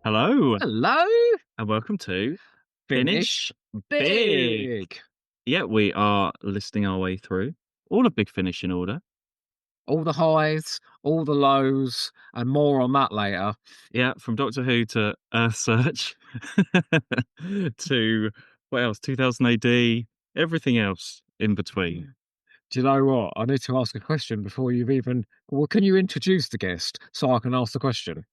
Hello, Hello, and welcome to Finish Big. Big. Yeah, we are listing our way through all of Big Finish in order. All the highs, all the lows, and more on that later. Yeah, from Doctor Who to Earth Search to what else? 2000 AD, everything else in between. Do you know what? I need to ask a question before you've even. Well, can you introduce the guest so I can ask the question?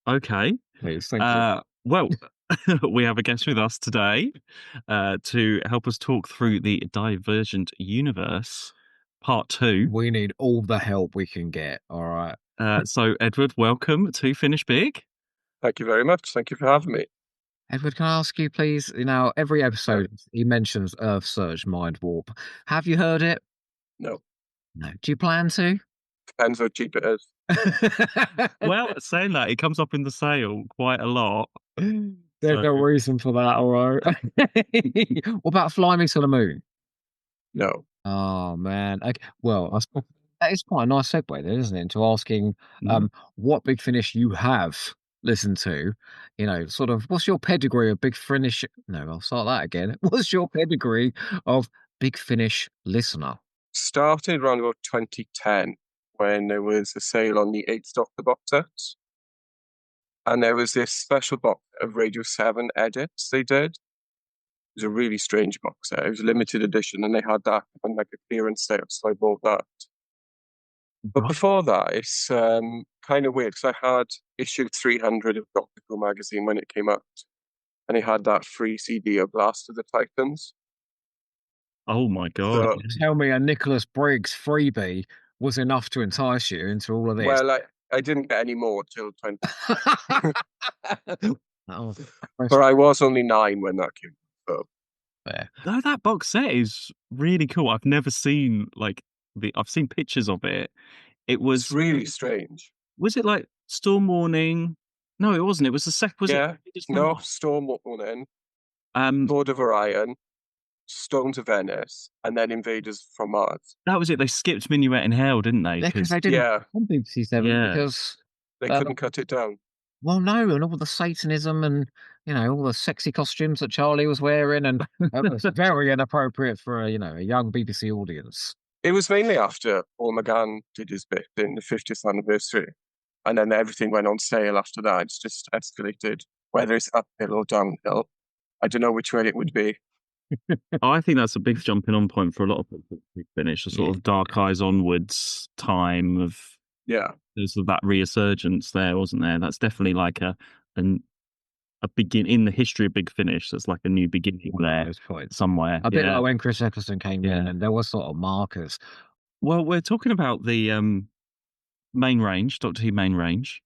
Okay. Please, thank you. Well, we have a guest with us today to help us talk through the Divergent Universe, Part 2. We need all the help we can get. All right. So, Edward, welcome to Finish Big. Thank you very much. Thank you for having me. Edward, can I ask you, please? Every episode he mentions Earth Surge Mind Warp. Have you heard it? No. No. Do you plan to? Depends how cheap it is. Well, saying that, it comes up in the sale quite a lot. There's no reason for that, all right. What about Fly Me to the Moon? No. Oh man. Okay. Well, that is quite a nice segue then, isn't it? Into asking what Big Finish you have listened to. Sort of what's your pedigree of Big Finish? No, I'll start that again. What's your pedigree of Big Finish listener? Started around about 2010 when there was a sale on the 8th Doctor box sets. And there was this special box of Radio 7 edits they did. It was a really strange box set. It was a limited edition and they had that on like a clearance sale, so I bought that. But before that, it's kind of weird because I had issue 300 of Doctor Who magazine when it came out. And it had that free CD of Blast of the Titans. Oh my God. Tell me a Nicholas Briggs freebie was enough to entice you into all of this. Well, I didn't get any more till 20. Oh, But I was only 9 when that came out. fair. No, that box set is really cool. I've never seen I've seen pictures of it. It was It's really strange. Was it like Storm Warning? No, it wasn't. It was Storm Warning, Um, Lord of Orion, Stones of Venice, and then Invaders from Mars. that was it. They skipped Minuet in Hell, didn't they? Yeah, because they didn't on BBC Seven Yeah. because They couldn't cut it down. well, no, and all the Satanism and all the sexy costumes that Charlie was wearing, and it was very inappropriate for a young BBC audience. It was mainly after Paul McGann did his bit in the 50th anniversary, and then everything went on sale after that. It's just escalated, whether it's uphill or downhill. I don't know which way it would be. I think that's a big jumping on point for a lot of people to finish a sort of Dark Eyes onwards time of there's that resurgence there, wasn't there? That's definitely like a begin in the history of Big Finish. That's like a new beginning there somewhere. A bit like when Chris Eccleston came in, and there were sort of markers. Well, we're talking about the main range, Doctor Who main range,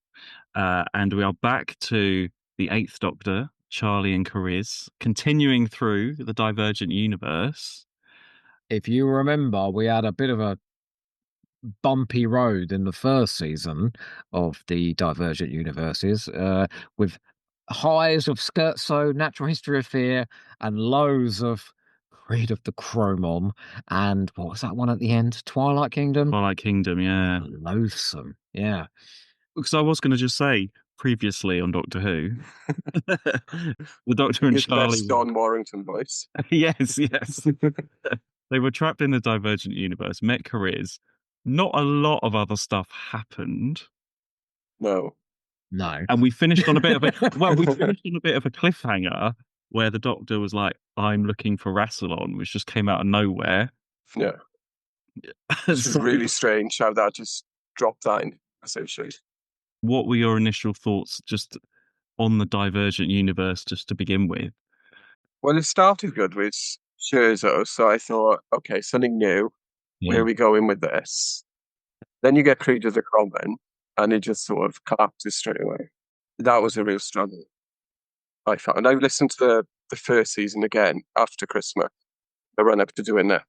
and we are back to the 8th Doctor, Charlie and Cariz, continuing through the Divergent Universe. If you remember, we had a bit of a bumpy road in the first season of the Divergent Universes, with highs of Scherzo, Natural History of Fear, and lows of Creed of the Chromon, and what was that one at the end? Twilight Kingdom? Twilight Kingdom, yeah. Loathsome, yeah. Because I was going to just say, previously on Doctor Who, the Doctor and His Charlie... best Don Warrington voice. Yes. They were trapped in the Divergent Universe, met Cariz. Not a lot of other stuff happened. No. And we finished on a bit of a cliffhanger where the Doctor was like, "I'm looking for Rassilon," which just came out of nowhere. Yeah. It's really strange how that just dropped that in association. What were your initial thoughts just on the Divergent Universe, just to begin with? Well, it started good with Scherzo, so I thought, okay, something new. Where are we going with this? Then you get Creed of the Chromon, and it just sort of collapses straight away. That was a real struggle, I found. I listened to the first season again after Christmas, the run up to doing this,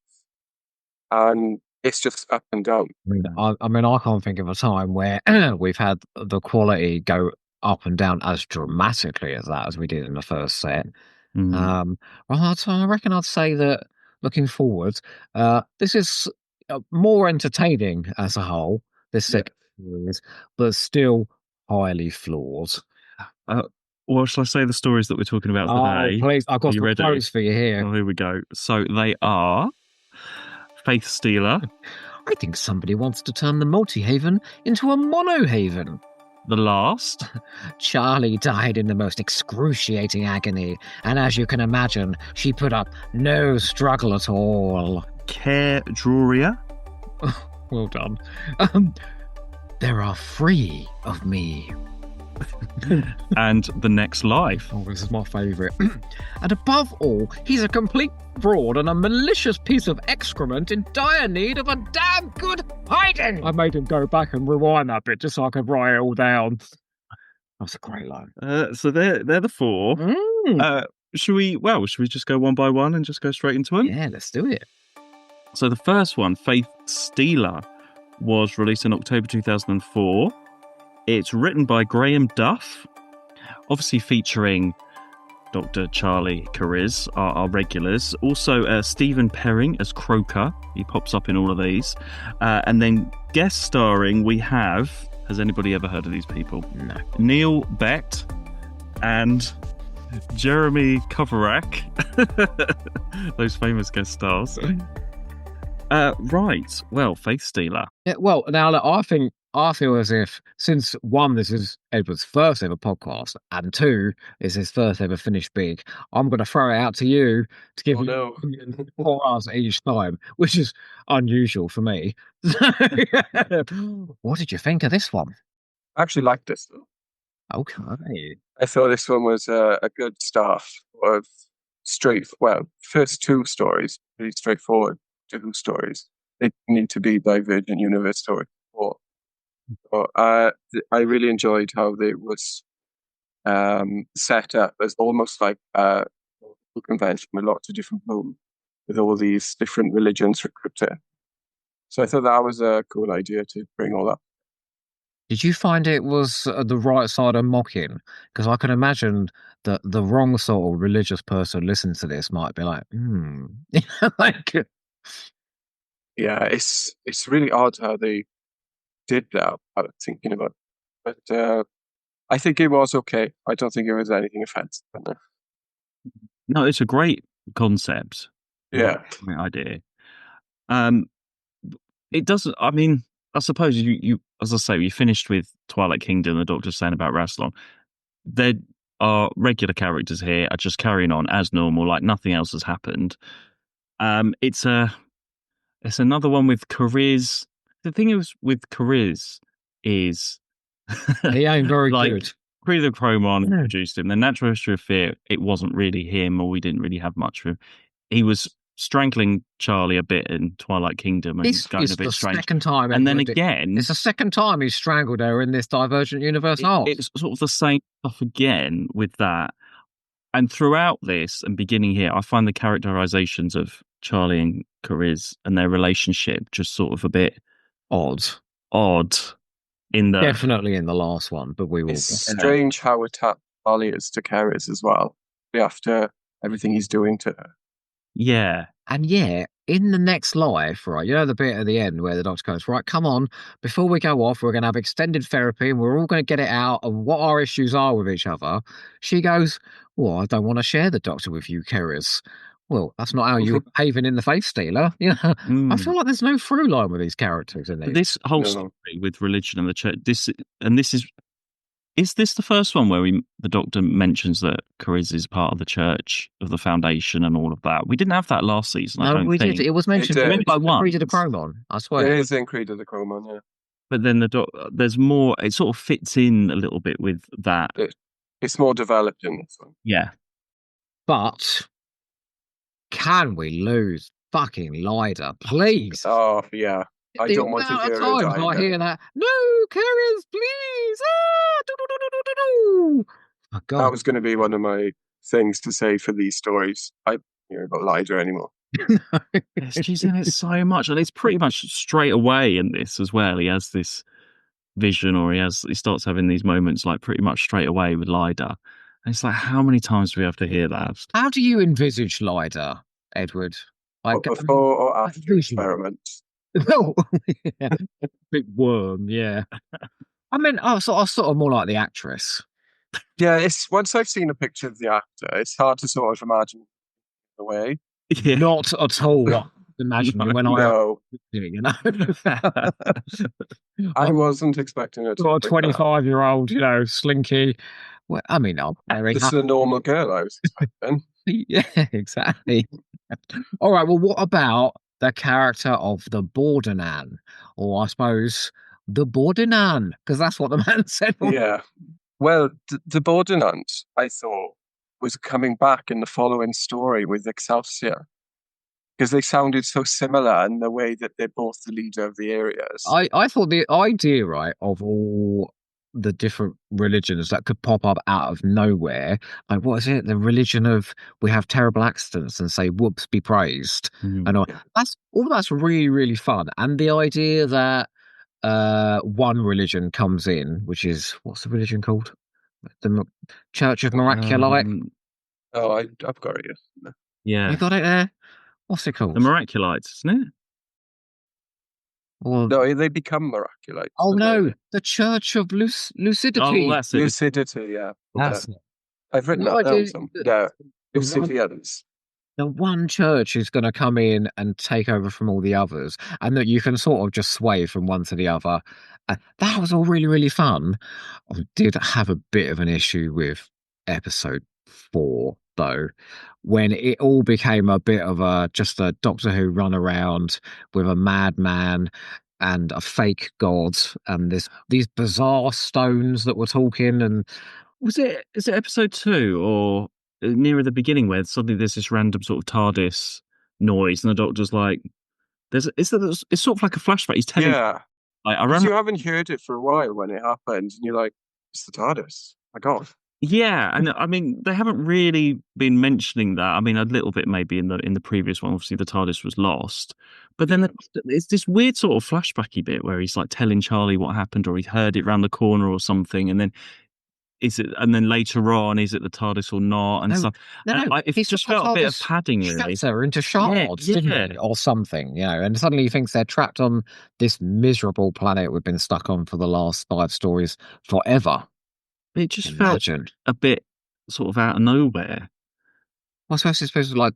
and it's just up and down. I mean, I can't think of a time where we've had the quality go up and down as dramatically as that as we did in the first set. Well, I reckon I'd say that looking forward, this is more entertaining as a whole. This but still highly flawed. Well, shall I say the stories that we're talking about Oh, today? please. I've got some quotes for you here. Oh, here we go. So they are Faith Stealer. I think somebody wants to turn the multi-haven into a mono-haven. The Last. Charlie died in the most excruciating agony, and as you can imagine, she put up no struggle at all. Caerdroia. Well done. There are 3 of me. And The Next Life. Oh, this is my favourite. And above all, he's a complete fraud and a malicious piece of excrement in dire need of a damn good hiding. I made him go back and rewind that bit just so I could write it all down. That's a great line. So they're the 4. Should we just go one by one and just go straight into them? Yeah, let's do it. So the first one, Faith Stealer, was released in October 2004. It's written by Graham Duff, obviously featuring Dr. Charlie Cariz, our regulars. Also, Stephen Perring as Croker. He pops up in all of these. And then guest starring, we have... Has anybody ever heard of these people? No. Neil Bett and Jeremy Kovarak. Those famous guest stars. Right. Well, Faith Stealer. Yeah, well, now look, I feel as if, since 1, this is Edward's first ever podcast, and 2, is his first ever finished big, I'm going to throw it out to you to give you 4 hours each time, which is unusual for me. What did you think of this one? I actually liked this, though. Okay. I thought this one was a good start of first 2 stories, pretty straightforward 2 stories. They need to be Divergent Universe stories. So, I really enjoyed how it was set up as almost like a convention with lots of different rooms with all these different religions recruited. So I thought that was a cool idea to bring all up. Did you find it was the right side of mocking? Because I can imagine that the wrong sort of religious person listening to this might be like, like... Yeah, it's really odd how they did that. I was thinking about it. But I think it was okay. I don't think it was anything offensive. No, it's a great concept. Yeah. Great idea. It doesn't, I mean, I suppose you as I say, you finished with Twilight Kingdom, the Doctor's saying about Rassilon. There are regular characters here are just carrying on as normal, like nothing else has happened. It's another one with Cariz. The thing is with Cariz is he ain't very good. Creed of Cromon introduced him. The Natural History of Fear, it wasn't really him, or we didn't really have much of him. He was strangling Charlie a bit in Twilight Kingdom and going a bit strange. Second time, and then again, it's the second time he's strangled her in this Divergent Universe arc. It's sort of the same stuff again with that. And throughout this and beginning here, I find the characterizations of Charlie and Cariz and their relationship just sort of a bit odd. Definitely in the last one, but we will. It's strange how attached Charlie is to Cariz as well, after everything he's doing to her. Yeah. And yeah, in the next life, right, you know the bit at the end where the Doctor goes, right, come on, before we go off, we're going to have extended therapy and we're all going to get it out of what our issues are with each other. She goes, well, I don't want to share the Doctor with you, Cariz. Well, that's not how you were behaving in The Faith Stealer. Yeah, I feel like there's no through line with these characters in these. This whole story with religion and the church, is this the first one where the Doctor mentions that Cariz is part of the Church of the Foundation and all of that? We didn't have that last season. No, we did. It was mentioned by one. Creed of the Cromon, I swear. It is in Creed of the Cromon, yeah. But then there's more. It sort of fits in a little bit with that. It's more developed in this one. Yeah, but can we lose fucking Lyda, please? Oh yeah. I don't want to hear I hear that. No, Cariz, please. Oh, God. That was going to be one of my things to say for these stories. I don't hear about Lyda anymore. She's in it so much, and it's pretty much straight away in this as well. He has this vision, or he starts having these moments like pretty much straight away with Lyda. And it's like, how many times do we have to hear that? How do you envisage Lyda, Edward? Before or after experiments? No, yeah. Big worm. Yeah. I mean, I was sort of more like the actress. Yeah, it's once I've seen a picture of the actor, it's hard to sort of imagine the way. Yeah. Not at all what I imagined when I No, you know. I I've wasn't expecting it to got a look like that. 25-year-old, slinky. Well, I mean, I'm very This is happy. a normal girl I was expecting. Yeah, exactly. All right. Well, what about the character of the Bordernan, or I suppose the Bordernan, because that's what the man said. Yeah. Well, the Bordenant, I thought, was coming back in the following story with Excelsior because they sounded so similar in the way that they're both the leader of the areas. I thought the idea, right, of all the different religions that could pop up out of nowhere, like what is it? The religion of we have terrible accidents and say whoops be praised. And all, that's really, really fun. And the idea that one religion comes in, which is what's the religion called? The Church of Miraculite. Oh, I've got it. Yeah. You got it there? What's it called? The Miraculites, isn't it? Or, No, they become Miraculite. oh no, the Church of Lucidity. Oh, that's it. Lucidity, yeah. That's it. I've written that down. Yeah, Lucidians. The one church is going to come in and take over from all the others, and that you can sort of just sway from one to the other. That was all really, really fun. I did have a bit of an issue with episode 4, though, when it all became a bit of just a Doctor Who run around with a madman and a fake god, and these bizarre stones that were talking. And is it episode 2 or nearer the beginning where suddenly there's this random sort of TARDIS noise and the Doctor's like, it's sort of like a flashback. He's telling, yeah, like, I remember, you haven't heard it for a while when it happens, and you're like, it's the TARDIS. My God. yeah, and I mean they haven't really been mentioning that. I mean a little bit maybe in the previous one. Obviously the TARDIS was lost, but then it's this weird sort of flashbacky bit where he's like telling Charlie what happened, or he heard it round the corner or something, and then is it? And then later on, is it the TARDIS or not? And stuff. No, it just felt a bit of padding, really. Her into shards, didn't he, or something, And suddenly he thinks they're trapped on this miserable planet we've been stuck on for the last 5 stories forever. It just felt a bit sort of out of nowhere. I suppose it's supposed to be like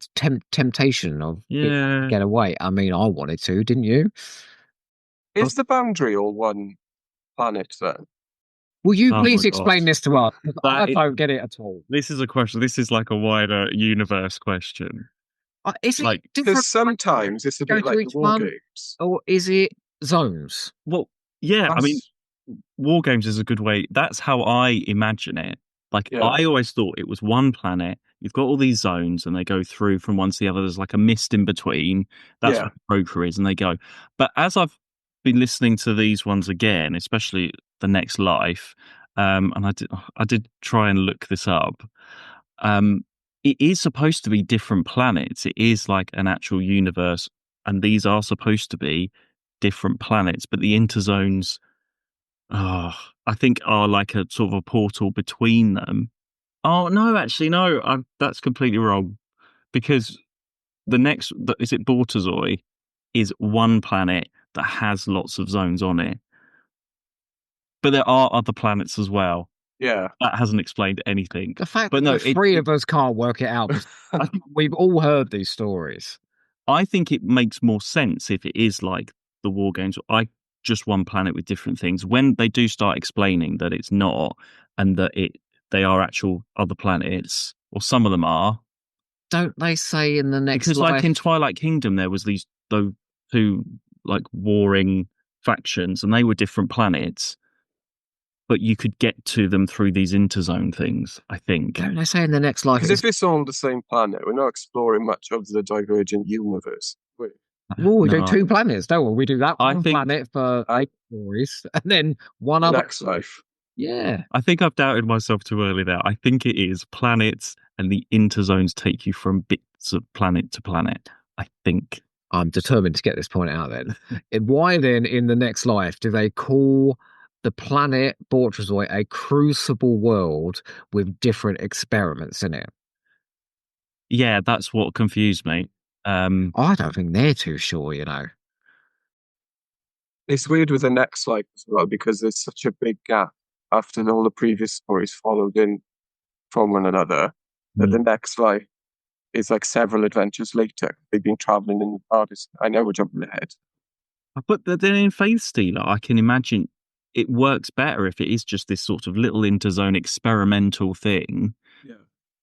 temptation of get away. I mean, I wanted to, didn't you? Is the boundary all one planet then? Will you please explain this to us? I don't get it at all. This is a question. This is like a wider universe question. Is it like, because sometimes it's a bit like the War Games, or is it zones? Well, yeah. I mean, War Games is a good way. That's how I imagine it. Like I always thought it was one planet. You've got all these zones, and they go through from one to the other. There's like a mist in between. That's what Broker is, and they go. But as I've been listening to these ones again, especially the Next Life, and I did try and look this up. It is supposed to be different planets. It is like an actual universe, and these are supposed to be different planets. But the interzones, I think, are like a sort of a portal between them. Oh no, actually no, that's completely wrong, because is it Bortazoi, is one planet that has lots of zones on it. But there are other planets as well. Yeah. That hasn't explained anything. The fact that the 3 of us can't work it out, I think we've all heard these stories. I think it makes more sense if it is like the War Games. Just one planet with different things. When they do start explaining that it's not, and that they are actual other planets, or some of them are. Don't they say in the Next Because Life? Like in Twilight Kingdom, there was those 2 like warring factions, and they were different planets. But you could get to them through these interzone things, I think. Don't they say in the Next Life? Because if it's all on the same planet, we're not exploring much of the Divergent Universe. Well, we do 2 planets, don't we? We do that one planet for 8 stories, and then one other. Next Life. Yeah. I think I've doubted myself too early there. I think it is planets, and the interzones take you from bits of planet to planet. I think. I'm determined to get this point out then. Why then, in the Next Life, do they call the planet Bortrazoi a crucible world with different experiments in it? Yeah, that's what confused me. I don't think they're too sure, It's weird with the next life as well because there's such a big gap after all the previous stories followed in from one another that the next life is like several adventures later. They've been traveling in the TARDIS. I know we're jumping ahead. But then in Faith Stealer, I can imagine it works better if it is just this sort of little interzone experimental thing. Yeah.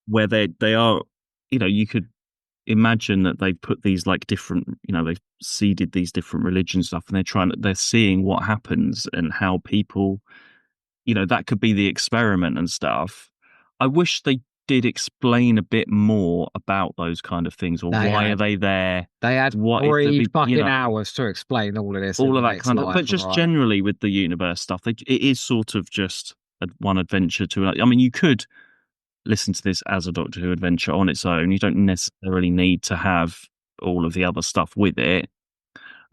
Where they are, you could imagine that they've put these like different, they've seeded these different religions stuff, and they're seeing what happens and how people, that could be the experiment and stuff. I wish they did explain a bit more about those kind of things, or why are they there? They had what 3 fucking hours to explain all of this. All of that kind of, but just generally with the universe stuff, it is sort of just one adventure to another. I mean, you could listen to this as a Doctor Who adventure on its own. You don't necessarily need to have all of the other stuff with it.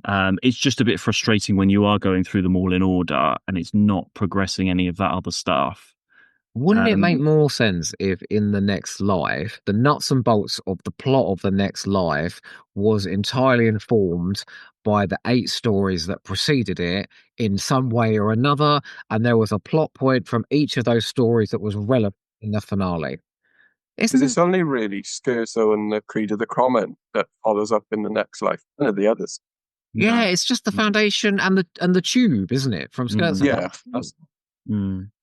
It's just a bit frustrating when you are going through them all in order and it's not progressing any of that other stuff. Wouldn't it make more sense if in the next life, the nuts and bolts of the plot of the next life was entirely informed by the 8 stories that preceded it in some way or another, and there was a plot point from each of those stories that was relevant in the finale? Because it's only really Scherzo and the Creed of the Crommen that follows up in the next life. None of the others. Yeah, it's just the foundation and the tube, isn't it? From Scherzo. Yeah.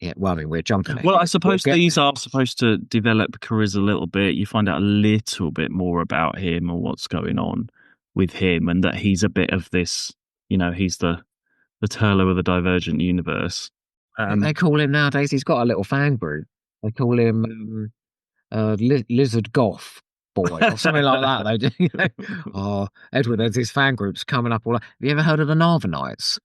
Yeah, well, I mean, we're jumping. Well, I suppose these are supposed to develop Cariz a little bit. You find out a little bit more about him and what's going on with him, and that he's a bit of this, he's the Turlo of the Divergent Universe. They call him nowadays, he's got a little fan group. They call him Lizard Goth Boy or something like that. They do. Oh, Edward, there's his fan groups coming up. Have you ever heard of the Narvanites?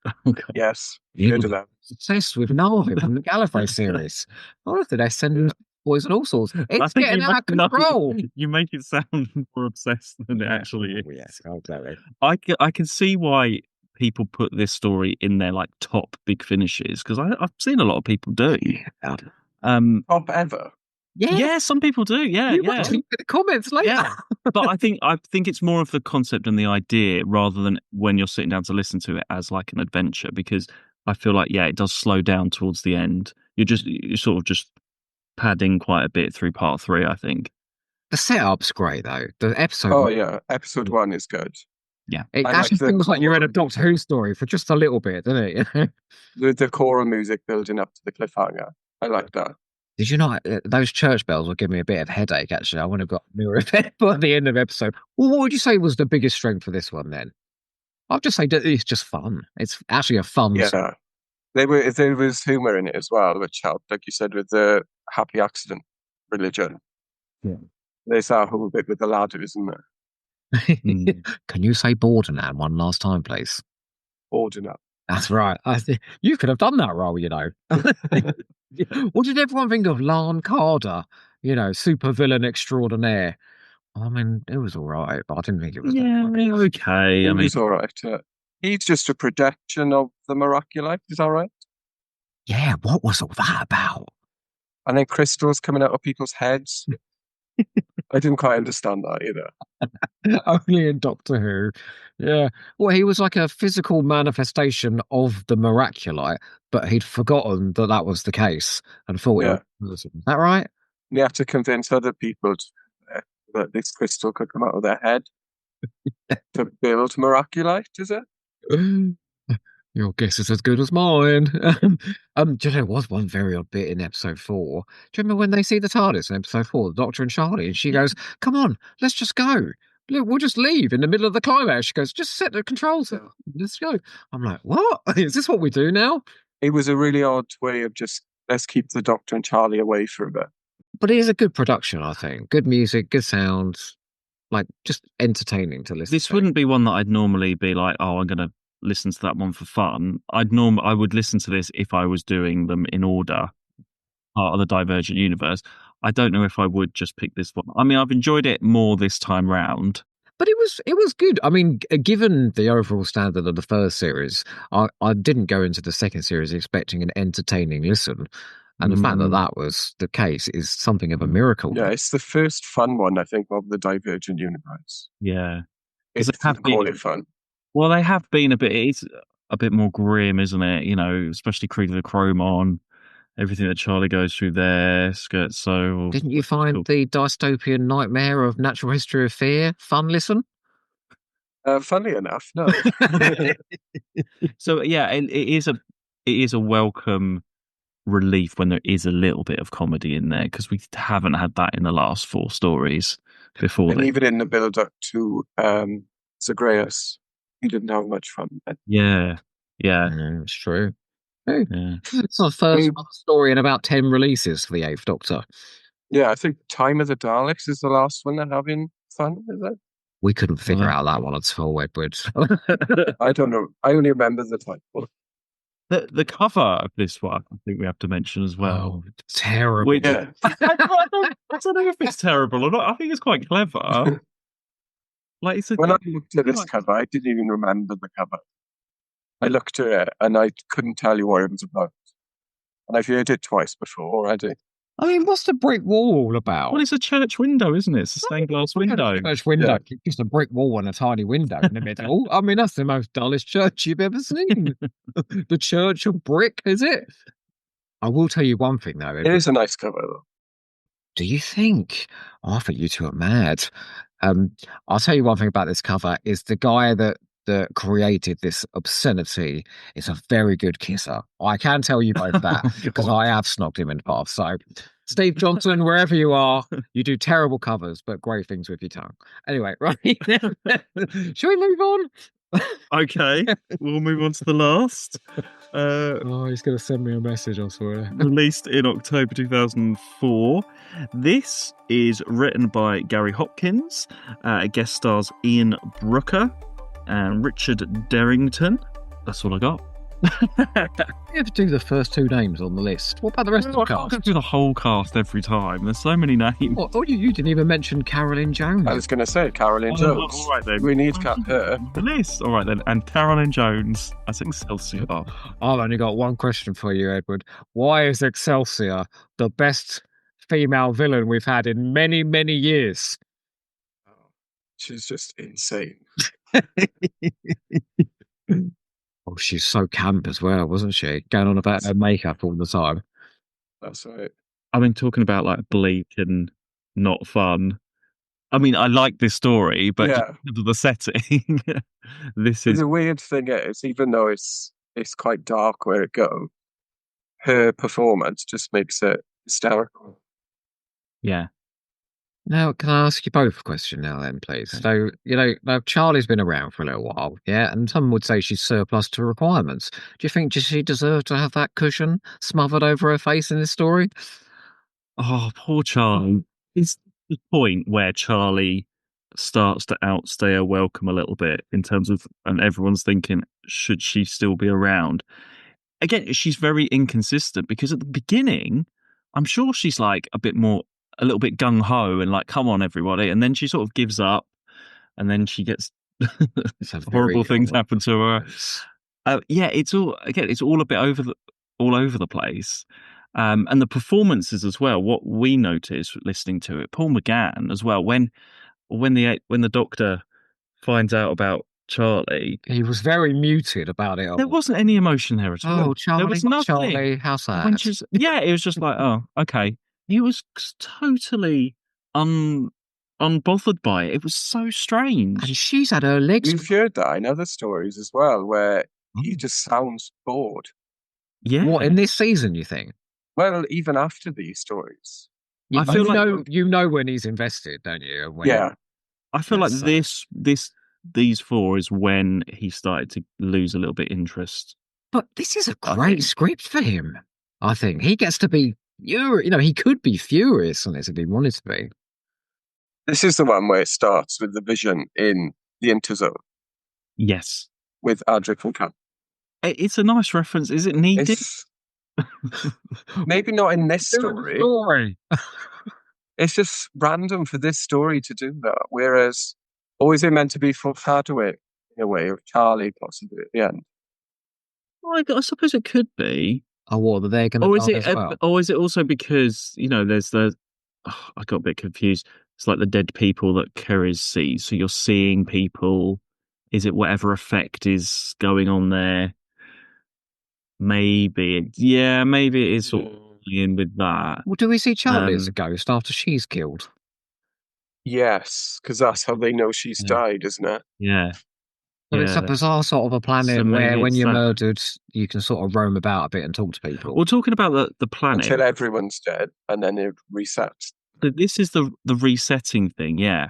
Yes, heard of them. Obsessed with Narvin from the Gallifrey series. Honestly, they're sending boys and all sorts. It's getting out of control. You make it sound more obsessed than it actually is. Yes, exactly. I can see why people put this story in their like top big finishes, because I've seen a lot of people do. Top ever. Yeah, some people do. Yeah, you watch the comments later. Yeah, but I think it's more of the concept and the idea rather than when you're sitting down to listen to it as like an adventure, because I feel like it does slow down towards the end. You're sort of just padding quite a bit through part 3. I think the setup's great though. The episode. Oh yeah, episode 1 is good. Yeah, it actually feels like you're in a Doctor Who story for just a little bit, doesn't it? The choral music building up to the cliffhanger. I like that. Did you not? Those church bells will give me a bit of headache, actually. I would have got a mirror effect by the end of the episode. Well, what would you say was the biggest strength for this one then? I'll just say that it's just fun. It's actually a fun song. There was humour in it as well, which helped, like you said, with the happy accident religion. Yeah. There's that whole bit with the ladder, isn't there? Can you say Borderland one last time, please? Borderland. That's right. You could have done that role, What did everyone think of Lan Carter? Super villain extraordinaire. I mean, it was all right, but I didn't think it was. Yeah, okay. It was all right. He's just a projection of the Miraculite. Is that right? Yeah. What was all that about? And then crystals coming out of people's heads. I didn't quite understand that either. Only in Doctor Who. Yeah. Well, he was like a physical manifestation of the Miraculite, but he'd forgotten that was the case and thought it was. Is that right? And he had to convince other people that this crystal could come out of their head to build Miraculite, is it? Your guess is as good as mine. Do you know, was one very odd bit in episode 4. Do you remember when they see the TARDIS in episode 4, the Doctor and Charlie, and she goes, "Come on, let's just go. Look, we'll just leave in the middle of the climax." She goes, "Just set the controls up. Let's go." I'm like, what? Is this what we do now? It was a really odd way of just, let's keep the Doctor and Charlie away for a bit. But it is a good production, I think. Good music, good sounds, like just entertaining to listen to. This wouldn't be one that I'd normally be like, oh, I'm going to listen to that one for fun. I would listen to this if I was doing them in order, part of the Divergent Universe. I don't know if I would just pick this one. I mean, I've enjoyed it more this time round. But it was good. I mean, given the overall standard of the first series, I didn't go into the second series expecting an entertaining listen. And the fact that that was the case is something of a miracle. Yeah, it's the first fun one, I think, of the Divergent Universe. Yeah. It's call it fun. Well, they have been a bit. a bit more grim, isn't it? You know, especially Creed of the Chromon, everything that Charlie goes through there, Scherzo. Didn't you find cool. the dystopian nightmare of Natural History of Fear fun? Listen. Funnily enough, no. So yeah, it is a welcome relief when there is a little bit of comedy in there, because we haven't had that in the last 4 stories before. And even in the build-up to Zagreus, he didn't have much fun. Yeah, It's true. Hey, yeah. it's the first story in about 10 releases for the Eighth Doctor. Yeah, I think Time of the Daleks is the last one they're having fun, is it? We couldn't figure out that one at all, Edward. I don't know. I only remember the title. The cover of this one, I think we have to mention as well. Oh, terrible. Which, I don't know if it's terrible or not. I think it's quite clever. Like, when I looked at this cover, I didn't even remember the cover. I looked at it and I couldn't tell you what it was about. And I've heard it twice before already. I mean, what's the brick wall all about? Well, it's a church window, isn't it? It's a stained glass window. Church window. Yeah. Just a brick wall and a tiny window in the middle. I mean, that's the most dullest church you've ever seen. The church of brick, is it? I will tell you one thing, though. It is a nice cover, though. Do you think? Oh, I think you two are mad. I'll tell you one thing about this cover is the guy that created this obscenity is a very good kisser. I can tell you both that because I have snogged him in the past. So, Steve Johnson, wherever you are, you do terrible covers, but great things with your tongue. Anyway, right. Shall we move on? Okay, we'll move on to the last. He's going to send me a message, I swear. Released in October 2004. This is written by Gary Hopkins. Guest stars Ian Brooker and Richard Derrington. That's all I got. You have to do the first 2 names on the list. What about the rest of the cast? I can't do the whole cast every time. There's so many names. What? Oh, you didn't even mention Carolyn Jones. I was going to say Carolyn Jones. All right then. We need her. The list. All right then. And Carolyn Jones as Excelsior. I've only got one question for you, Edward. Why is Excelsior the best female villain we've had in many, many years? She's just insane. Oh, she's so camp as well, wasn't she? Going on about her makeup all the time. That's right. I mean, talking about like bleak and not fun. I mean, I like this story, but because of the setting, this is... The weird thing is, even though it's quite dark where it goes, her performance just makes it hysterical. Yeah. Now, can I ask you both a question now then, please? So, now Charlie's been around for a little while, yeah? And some would say she's surplus to requirements. Do you think she deserves to have that cushion smothered over her face in this story? Oh, poor Charlie. It's the point where Charlie starts to outstay her welcome a little bit in terms of, and everyone's thinking, should she still be around? Again, she's very inconsistent because at the beginning, I'm sure she's like a little bit gung-ho and like, come on, everybody. And then she sort of gives up and then she gets horrible things happen to her. It's all a bit all over the place. And the performances as well, what we noticed listening to it, Paul McGann as well, when the Doctor finds out about Charlie, he was very muted about it all. There wasn't any emotion there at all. Oh, Charlie, there was nothing. Charlie, how sad. It was just like, oh, okay. He was totally unbothered by it. It was so strange. And she's had her legs. We've heard that in other stories as well, where he just sounds bored. Yeah. What, in this season, you think? Well, even after these stories. I feel like you know when he's invested, don't you? I feel like these 4 is when he started to lose a little bit interest. But this is a great script for him. I think he gets to be he could be furious on this if he wanted to be. This is the one where it starts with the vision in the Interzone. Yes. With Adric and Cap. It's a nice reference. Is it needed? Maybe not in this story. It's just random for this story to do that. Whereas, or is it meant to be foreshadowing in a way of Charlie possibly at the end? Well, I suppose it could be. Oh, what, they're going to die as well? Or is it also because, there's I got a bit confused. It's like the dead people that Keres sees. So you're seeing people. Is it whatever effect is going on there? maybe it is sort of in with that. Well, do we see Charlie as a ghost after she's killed? Yes, because that's how they know she's died, isn't it? Yeah. But it's a bizarre sort of a planet where when you're murdered, you can sort of roam about a bit and talk to people. Well, talking about the planet. Until everyone's dead, and then it resets. This is the resetting thing, yeah.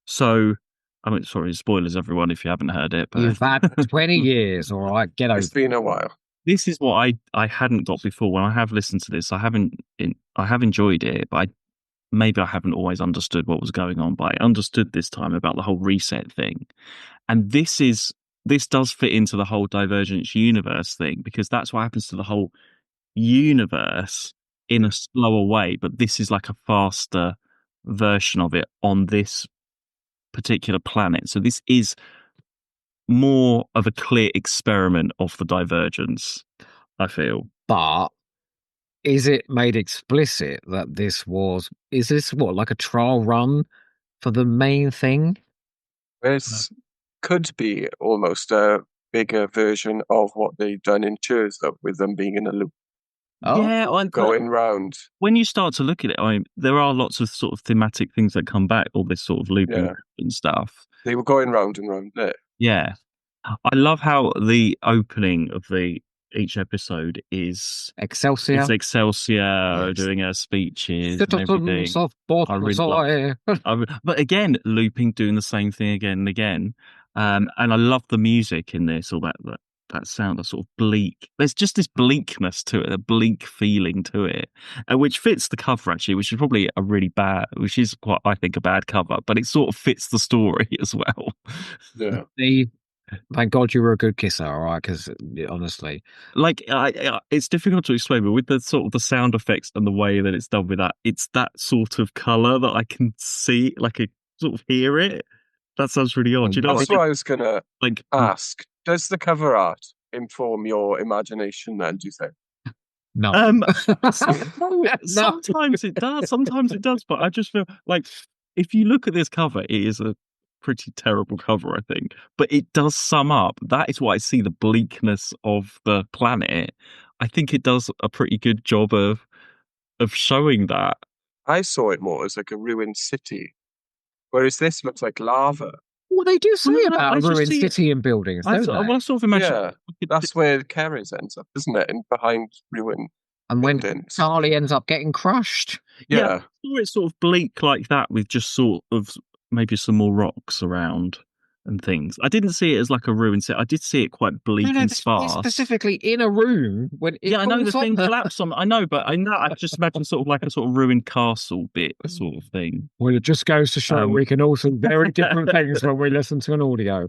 So, I mean, sorry, spoilers, everyone, if you haven't heard it. But you've had 20 years, all right, get over it. It's been a while. This is what I hadn't got before. When I have listened to this, I have enjoyed it, but maybe I haven't always understood what was going on. But I understood this time about the whole reset thing, and this does fit into the whole Divergent Universe thing, because that's what happens to the whole universe in a slower way. But this is like a faster version of it on this particular planet. So this is more of a clear experiment of the divergence, I feel. But is it made explicit that is this what, like a trial run for the main thing? This could be almost a bigger version of what they've done in Cheers, though, with them being in a loop. Oh. Yeah, going round. When you start to look at it, I mean, there are lots of sort of thematic things that come back, all this sort of looping and stuff. They were going round and round there. Yeah. I love how the opening of each episode is Excelsior. It's Excelsior doing her speeches and everything. But again, looping, doing the same thing again and again. And I love the music in this, all that sound, that sort of bleak. There's just this bleakness to it, a bleak feeling to it, which fits the cover actually, which is probably which is quite, I think, a bad cover, but it sort of fits the story as well. Yeah. Thank God you were a good kisser, all right? Because honestly, like it's difficult to explain, but with the sort of the sound effects and the way that it's done with that, it's that sort of color that I can see, like I sort of hear it. That sounds really odd. You know, that's what I was gonna ask. Does the cover art inform your imagination? Then, do you think? No. Sometimes it does. Sometimes it does. But I just feel like if you look at this cover, it is a pretty terrible cover, I think, but it does sum up. That is why I see the bleakness of the planet. I think it does a pretty good job of showing that. I saw it more as like a ruined city, whereas this looks like lava. Well, they do say about a ruined city and buildings, don't they? I sort of imagine. Yeah, that's where Caerdroia ends up, isn't it? And behind ruin. And when buildings. Charlie ends up getting crushed. Yeah. It's sort of bleak like that, with just sort of maybe some more rocks around and things. I didn't see it as like a ruined set. I did see it quite bleak and sparse. Specifically in a room when I know the thing collapsed on. I know, but I just imagine sort of like a sort of ruined castle bit sort of thing. Well, it just goes to show we can also very different things when we listen to an audio.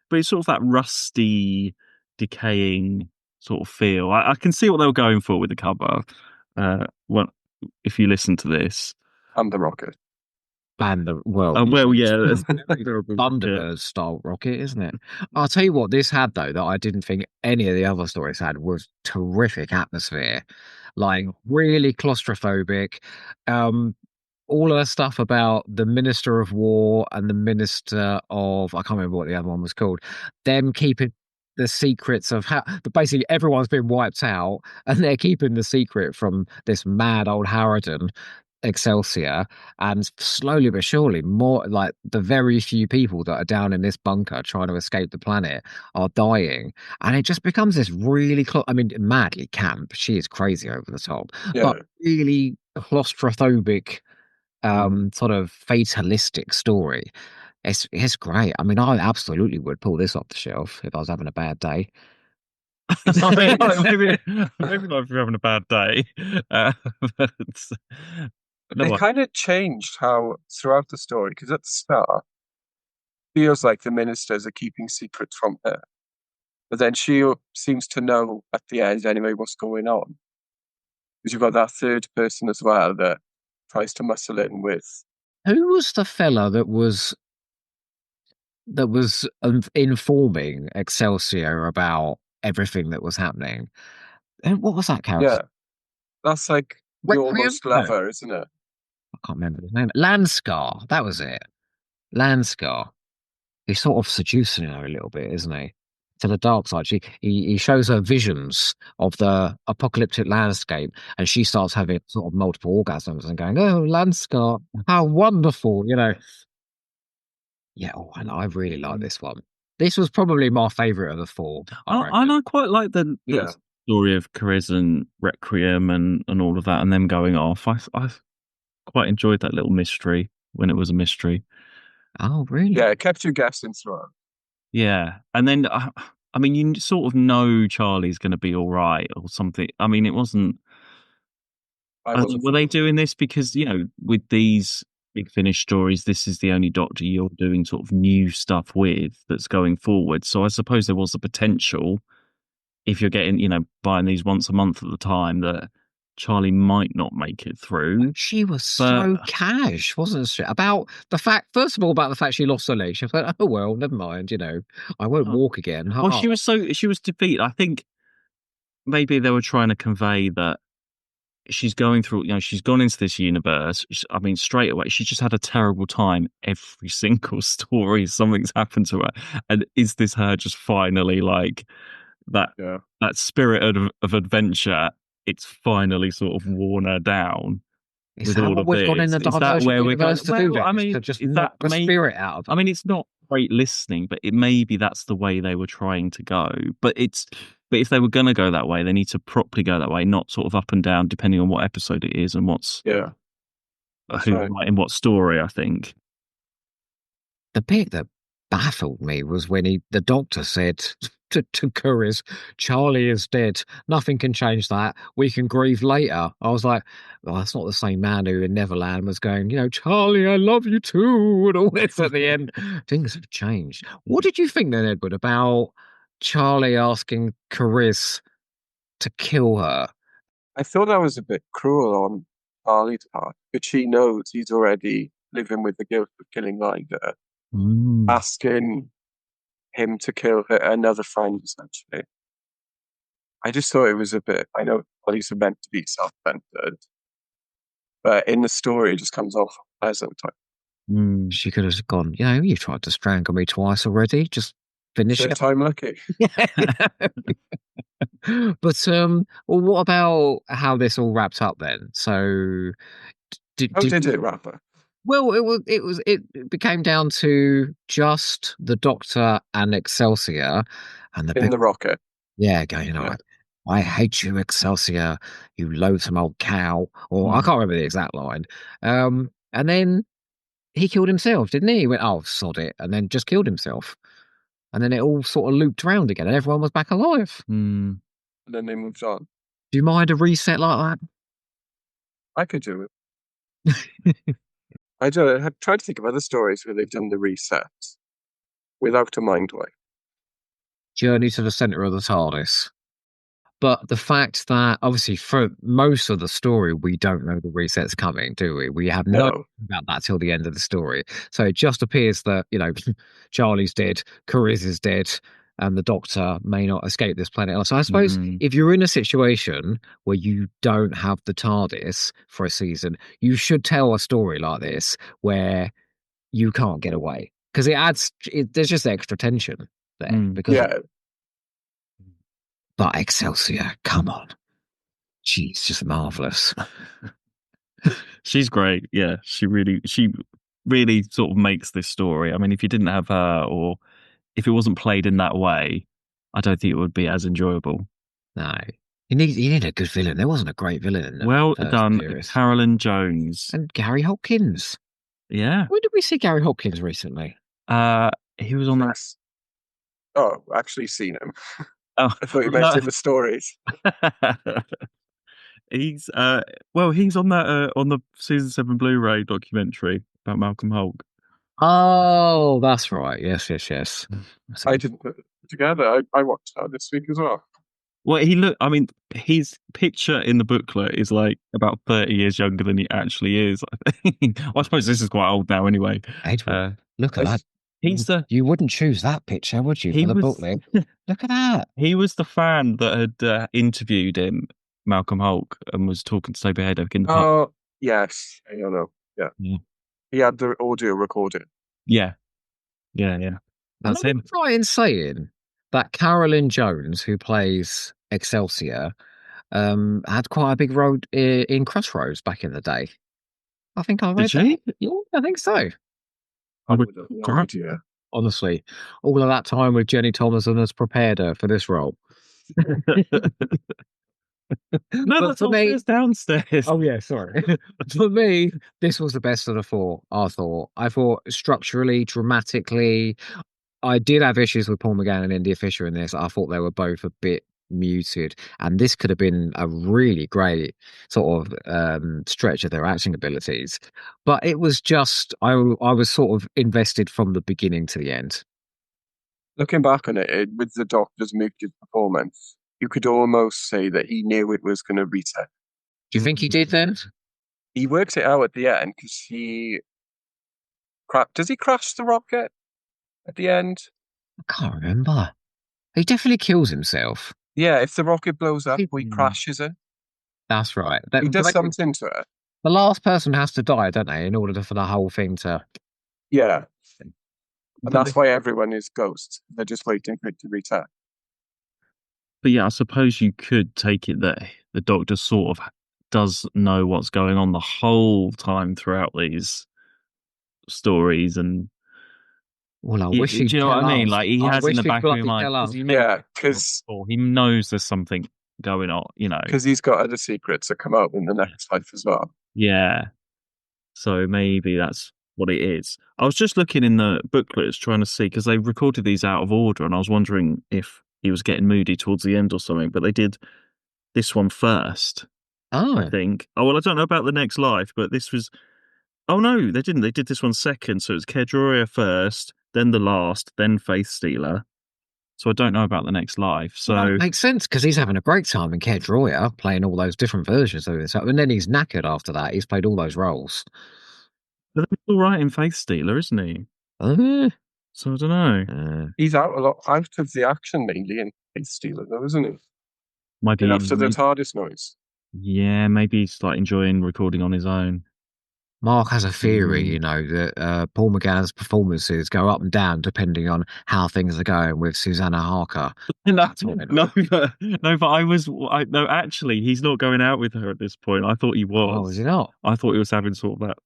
But it's sort of that rusty, decaying sort of feel. I can see what they were going for with the cover. If you listen to this, and the rocket. And the Thunderbird style rocket, isn't it? I'll tell you what this had though that I didn't think any of the other stories had was terrific atmosphere, like really claustrophobic. All of the stuff about the Minister of War and the Minister of, I can't remember what the other one was called, them keeping the secrets of how basically everyone's been wiped out and they're keeping the secret from this mad old Harridan. Excelsior, and slowly but surely more like the very few people that are down in this bunker trying to escape the planet are dying, and it just becomes this really madly camp, she is crazy over the top, but really claustrophobic sort of fatalistic story. It's great. I mean, I absolutely would pull this off the shelf if I was having a bad day. maybe not if you're having a bad day. It kind of changed how throughout the story, because at the start, feels like the ministers are keeping secrets from her, but then she seems to know at the end anyway what's going on. Because you've got that third person as well that tries to muscle in with. Who was the fella that was informing Excelsior about everything that was happening? And what was that character? Yeah, that's like the almost lover, isn't it? I can't remember his name. Landscar, that was it. Landscar. He's sort of seducing her a little bit, isn't he? to the dark side. He shows her visions of the apocalyptic landscape, and she starts having sort of multiple orgasms and going, "Oh, landscape, how wonderful!" Yeah, and I really like this one. This was probably my favorite of the four. I quite like the story of Cariz and Requiem and all of that, and them going off. I quite enjoyed that little mystery when it was a mystery. Oh, really? Yeah, it kept you guessing throughout. Yeah, and then I mean, you sort of know Charlie's going to be all right or something. I mean, it wasn't. Were they doing this because with these Big Finish stories, this is the only Doctor you're doing sort of new stuff with that's going forward. So I suppose there was a potential, if you're getting buying these once a month at the time, that Charlie might not make it through. She was so cash, wasn't she? About the fact, first of all, about the fact she lost her leg. She thought, "Oh well, never mind. I won't walk again." Well, she was defeated. I think maybe they were trying to convey that she's going through, she's gone into this universe. I mean, straight away, she just had a terrible time. Every single story, something's happened to her. And is this her just finally like that spirit of adventure? It's finally sort of worn her down. Is that what we've gone in the Divergent Universe to do? I mean, to just knock the spirit out of her? I mean, it's not great listening, but maybe that's the way they were trying to go. But if they were going to go that way, they need to properly go that way, not sort of up and down, depending on what episode it is and who's writing what story, I think. The bit that baffled me was when the Doctor said to Cariz, "Charlie is dead. Nothing can change that. We can grieve later." I was like, well, that's not the same man who in Neverland was going, "Charlie, I love you too," and all this at the end. Things have changed. What did you think then, Edward, about Charlie asking Cariz to kill her? I thought that was a bit cruel on Charlie's part, but she knows he's already living with the guilt of killing Ryder. Asking him to kill another friend, essentially. I just thought it was a bit. I know Charlie's meant to be self-centered, but in the story, it just comes off pleasant. She could have gone, you tried to strangle me twice already. Just finish it. Time lucky. But well, what about how this all wrapped up then? So, did it wrap up? Well, it became down to just the Doctor and Excelsior, and the rocket. Yeah, going, I hate you, Excelsior, you loathsome old cow. Or I can't remember the exact line. And then he killed himself, didn't he? He went, "Oh, sod it," and then just killed himself. And then it all sort of looped around again, and everyone was back alive. And then they moved on. Do you mind a reset like that? I could do it. I don't know. I've tried to think of other stories where they've done the reset without a mind wipe. Journey to the Centre of the TARDIS. But the fact that, obviously, for most of the story, we don't know the reset's coming, do we? We have no idea about that till the end of the story. So it just appears that, Charlie's dead, Cariz is dead, and the Doctor may not escape this planet. So I suppose if you're in a situation where you don't have the TARDIS for a season, you should tell a story like this where you can't get away. Because there's just extra tension there. Because But Excelsior, come on. She's just marvellous. She's great. Yeah, she really sort of makes this story. I mean, if you didn't have her, or if it wasn't played in that way, I don't think it would be as enjoyable. No. You need a good villain. There wasn't a great villain in the Well done, Carolyn Jones. And Gary Hopkins. Yeah. Where did we see Gary Hopkins recently? He was on that. Oh, actually seen him. Oh, I thought you meant in the stories. He's on that on the season 7 Blu-ray documentary about Malcolm Hulke. Oh, that's right. Yes. I didn't put it together. I watched that this week as well. Well, his picture in the booklet is like about 30 years younger than he actually is, I think. I suppose this is quite old now anyway. Edward, look at that. You wouldn't choose that picture, would you, for the booklet? Look at that. He was the fan that had interviewed him, Malcolm Hulke, and was talking to Toby Hadoke in the pub. Oh, yes. I don't know. Yeah. He had the audio recorded. Yeah. That's him. Right in saying that Carolyn Jones, who plays Excelsior, had quite a big role in Crossroads back in the day. I think I read Did she? that. Yeah, I think so. I would have no idea. Honestly, all of that time with Jenny Thomason has prepared her for this role. No, that's upstairs, downstairs. Oh yeah, sorry. For me, this was the best of the four. I thought structurally, dramatically, I did have issues with Paul McGann and India Fisher in this. I thought they were both a bit muted, and this could have been a really great sort of stretch of their acting abilities. But it was just I was sort of invested from the beginning to the end. Looking back on it, with the Doctor's muted performance, you could almost say that he knew it was going to reset. Do you think he did then? He works it out at the end because does he crash the rocket at the end? I can't remember. He definitely kills himself. Yeah, if the rocket blows up, he crashes it. That's right. He does something to it. The last person has to die, don't they, in order for the whole thing to... Yeah. And that's why everyone is ghosts. They're just waiting for it to reset. But yeah, I suppose you could take it that the Doctor sort of does know what's going on the whole time throughout these stories, and well, I wish he'd do you know what I mean? Like he has in the back of his mind, because he knows there's something going on, you know, because he's got other secrets that come out in the next life as well. Yeah, so maybe that's what it is. I was just looking in the booklets trying to see because they recorded these out of order, and I was wondering if he was getting moody towards the end or something. But they did this one first. Oh, I think. Oh well, I don't know about the next life, but this was. Oh no, they didn't. They did this one second, so it's Caerdroia first, then the last, then Faith Stealer. So I don't know about the next life. So well, that makes sense because he's having a great time in Caerdroia, playing all those different versions of this, and then he's knackered after that. He's played all those roles. But he's all right in Faith Stealer, isn't he? So I don't know. He's out a lot out of the action mainly in Faith Stealer, though, isn't he? Might be after the TARDIS noise. Yeah, maybe he's like enjoying recording on his own. Mark has a theory, you know, that Paul McGann's performances go up and down depending on how things are going with Susanna Harker. No, but actually, he's not going out with her at this point. I thought he was. Oh, is he not? I thought he was having sort of that,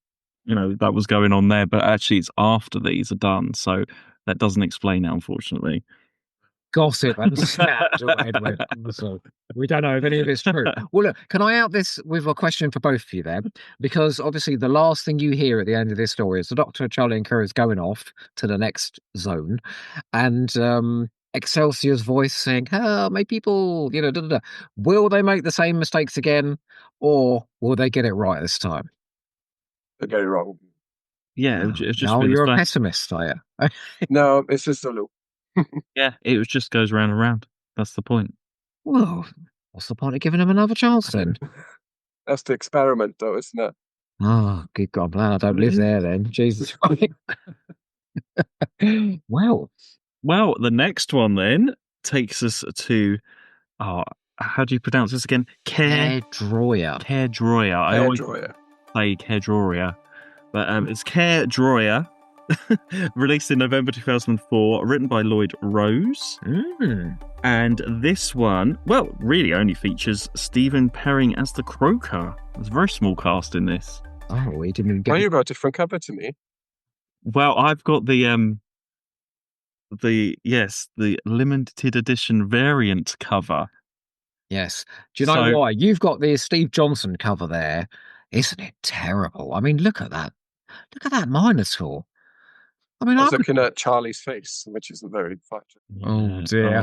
you know, that was going on there, but actually it's after these are done, so that doesn't explain it, unfortunately. Gossip and scandal, Edwin. So we don't know if any of it's true. Well, look, can I out this with a question for both of you there? Because obviously the last thing you hear at the end of this story is the Doctor, Charlie and Kira is going off to the next zone, and Excelsior's voice saying, "Oh, my people," you know, da, da, da. Will they make the same mistakes again, or will they get it right this time? They get it wrong. Yeah, it's just no, you're a pessimist, are you? No, it's just a loop. Yeah, it just goes round and round. That's the point. Well, what's the point of giving him another chance then? That's the experiment, though, isn't it? Oh, good God, I'm glad I don't live there then. Jesus. Well, the next one then takes us to, how do you pronounce this again? Caerdroia. Caerdroia. I always say Caerdroia, but it's Caerdroia. Released in November 2004, written by Lloyd Rose. And this one, well, really only features Stephen Perring as the Croaker. There's a very small cast in this. Oh, we didn't even get... Why you got a different cover to me? Well, I've got the limited edition variant cover. Yes. Do you know why? You've got the Steve Johnson cover there. Isn't it terrible? I mean, look at that. Look at that Minotaur. I mean, I was looking at Charlie's face, which isn't very flattering. Oh dear!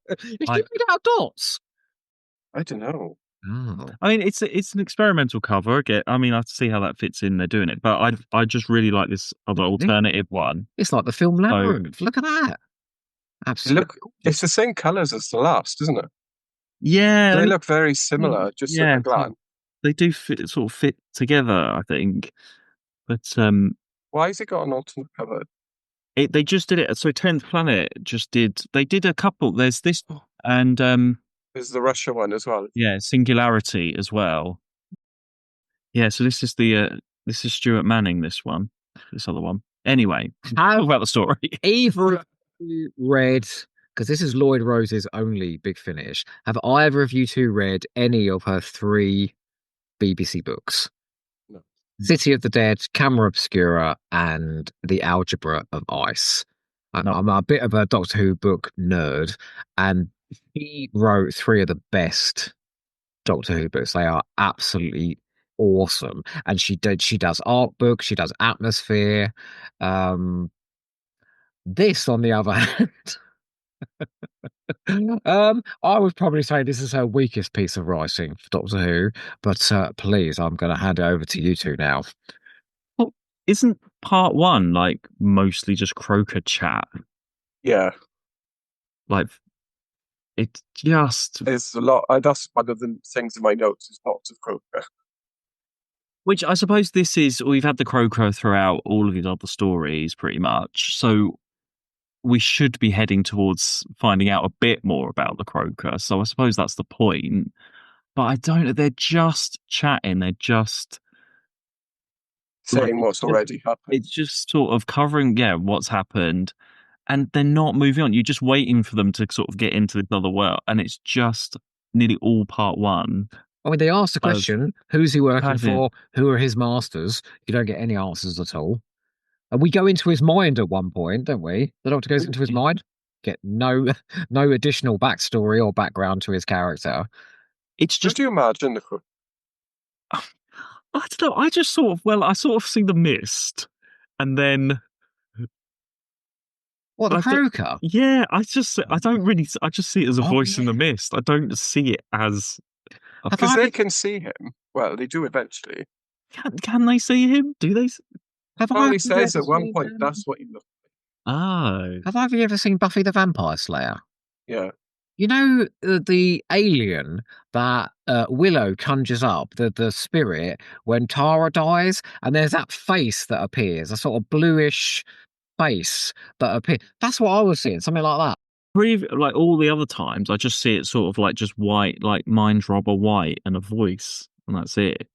Is she made out of dots? I don't know. Oh. I mean, it's an experimental cover. I mean, I see how that fits in. They're doing it, but I just really like this other alternative one. It's like the film Labyrinth. Look at that! Absolutely. It's the same colours as the last, isn't it? Yeah, they look very similar. Just at a glance, they do sort of fit together, I think. But why has it got an alternate cover? They just did it. So 10th Planet just did. They did a couple. There's this, and there's the Russia one as well. Yeah, Singularity as well. Yeah, so this is Stuart Manning. This other one. Anyway, how about the story? Either you read, because this is Lloyd Rose's only big finish, have either of you two read any of her three BBC books? No. City of the Dead, Camera Obscura, and The Algebra of Ice. No. I'm a bit of a Doctor Who book nerd, and he wrote three of the best Doctor Who books. They are absolutely awesome. And she does art books, she does atmosphere. Um, this, on the other hand, I would probably say this is her weakest piece of writing for Doctor Who, but please, I'm going to hand it over to you two now. Well, isn't part one like mostly just Croker chat? Yeah. Like, it just. There's a lot. That's one of the things in my notes is lots of Croker. Which I suppose this is. We've had the Croker throughout all of these other stories, pretty much. So we should be heading towards finding out a bit more about the Croker. So I suppose that's the point. But I don't. They're just chatting. They're just saying what's already happened. It's just sort of covering, what's happened, and they're not moving on. You're just waiting for them to sort of get into this other world, and it's just nearly all part one. I mean, they asked the question, who's he working for? Who are his masters? You don't get any answers at all. And we go into his mind at one point, don't we? The Doctor goes into his mind. Get no additional backstory or background to his character. It's just. Could you imagine the... I don't know. I sort of see the mist, and then. What, the Croker? Yeah, I just see it as a voice in the mist. I don't see it as. Because they can see him. Well, they do eventually. Can they see him? Do they? He says at one point that's what he looks like. Oh. Have you ever seen Buffy the Vampire Slayer? Yeah. You know the alien that Willow conjures up, the spirit, when Tara dies, and there's that face that appears, a sort of bluish face that appears. That's what I was seeing, something like that. Like all the other times, I just see it sort of like just white, like mind robber white, and a voice, and that's it.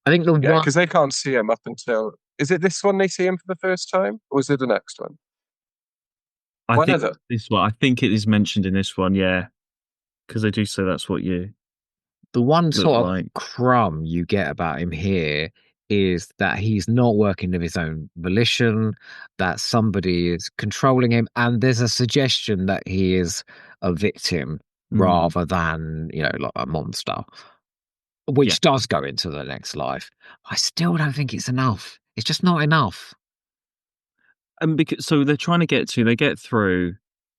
I think because they can't see him up until. Is it this one they see him for the first time, or is it the next one? I think this one. I think it is mentioned in this one, yeah, because they do say that's what you. The one sort of crumb you get about him here is that he's not working of his own volition, that somebody is controlling him, and there's a suggestion that he is a victim rather than, like a monster, which does go into the next life. I still don't think it's enough. It's just not enough. And so they're trying to get through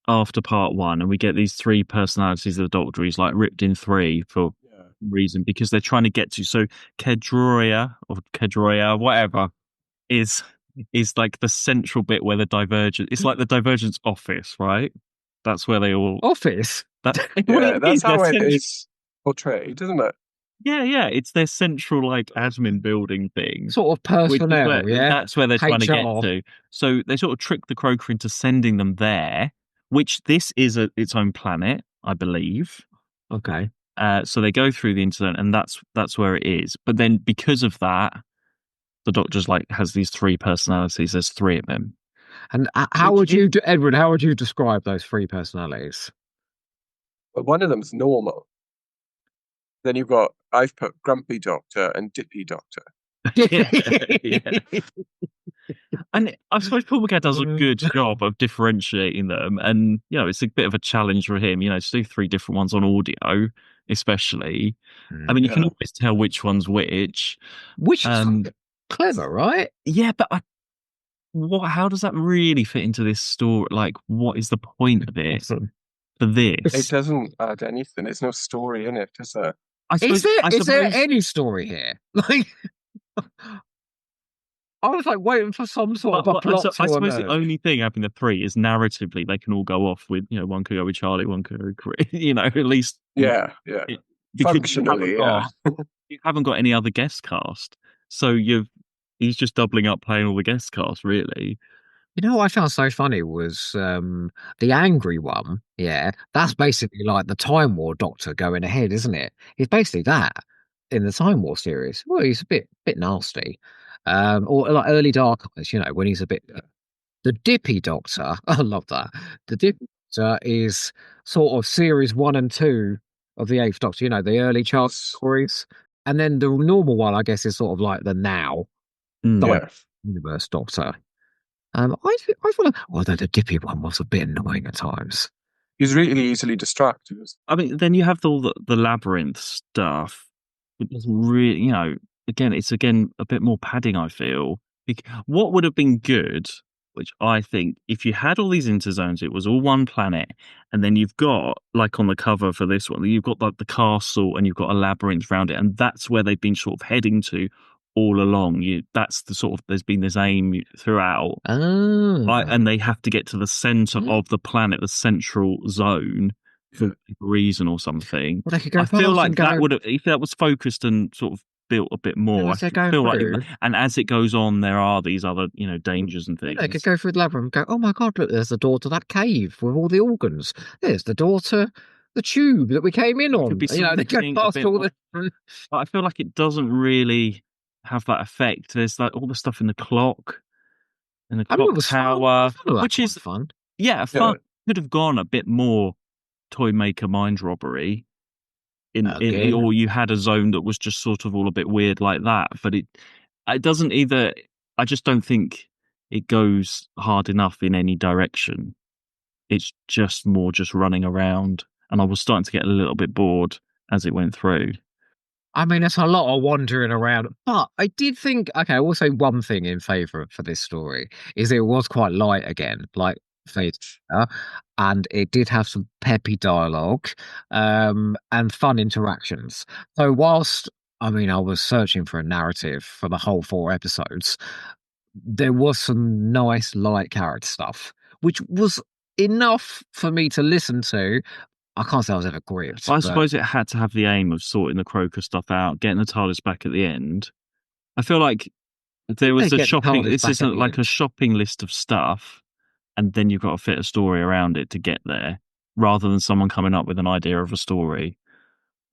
after part one, and we get these three personalities of the Doctor. He's like ripped in three for reason, because they're trying to get to. So Caerdroia, whatever, is like the central bit where the Divergent. It's like the Divergent's office, right? That's where they all office. That's how it is portrayed, isn't it? Yeah, it's their central like admin building thing. Sort of personnel, That's where they're trying to get HR. to. So they sort of trick the Croker into sending them there, which this is its own planet, I believe. Okay. So they go through the internet, and that's where it is. But then because of that, the Doctor's like has these three personalities. There's three of them. And how would you, Edward? How would you describe those three personalities? Well, one of them's normal. Then I've put Grumpy Doctor and Dippy Doctor. Yeah. And I suppose Paul McGann does a good job of differentiating them, and it's a bit of a challenge for him. To do three different ones on audio, especially. I mean, you can always tell which one's which. Which is clever, right? Yeah, but how does that really fit into this story? Like, what is the point of it for this? It doesn't add anything. There's no story in it, is there? Is there any story here? Like, I was like waiting for some sort of a plot. I suppose the only thing happening to three is narratively they can all go off with, one could go with Charlie, one could go with Chris, at least. Yeah. Functionally, you haven't got any other guest cast, so he's just doubling up playing all the guest cast, really. What I found so funny was the angry one. Yeah, that's basically like the Time War Doctor going ahead, isn't it? He's basically that in the Time War series. Well, he's a bit nasty, or like early Dark Eyes, when he's a bit The Dippy Doctor, I love that. The Dippy Doctor is sort of series 1 and 2 of the Eighth Doctor. You know, the early child stories, and then the normal one, I guess, is sort of like the now Universe Doctor. I feel like, although the Dippy one was a bit annoying at times. He's really easily distracted. I mean, then you have all the labyrinth stuff. It doesn't really, it's a bit more padding, I feel. What would have been good, which I think, if you had all these interzones, it was all one planet, and then you've got, like on the cover for this one, you've got like the castle and you've got a labyrinth around it, and that's where they've been sort of heading to all along. That's the sort of, there's been this aim throughout. And they have to get to the center of the planet, the central zone, for a reason or something. Well, they could go I feel like that would have, if that was focused and sort of built a bit more. I feel like, and as it goes on, there are these other, dangers and things. They could go through the labyrinth and go, oh my God, look, there's the door to that cave with all the organs. There's the door to the tube that we came in on. They go past all the. I feel like it doesn't really have that effect. There's like all the stuff in the clock, and the clock tower, which is fun. Yeah, fun. Could have gone a bit more toy maker mind robbery. Or you had a zone that was just sort of all a bit weird like that, but it doesn't either. I just don't think it goes hard enough in any direction. It's just more just running around, and I was starting to get a little bit bored as it went through. I mean, it's a lot of wandering around, but I did think, okay, I will say one thing in favour for this story is it was quite light again, like and it did have some peppy dialogue and fun interactions. So whilst, I mean, I was searching for a narrative for the whole 4 episodes, there was some nice light character stuff, which was enough for me to listen to. I can't say I was ever gripped. I suppose it had to have the aim of sorting the Croker stuff out, getting the TARDIS back at the end. I feel like there was a shopping. This isn't like a shopping list of stuff, and then you've got to fit a story around it to get there, rather than someone coming up with an idea of a story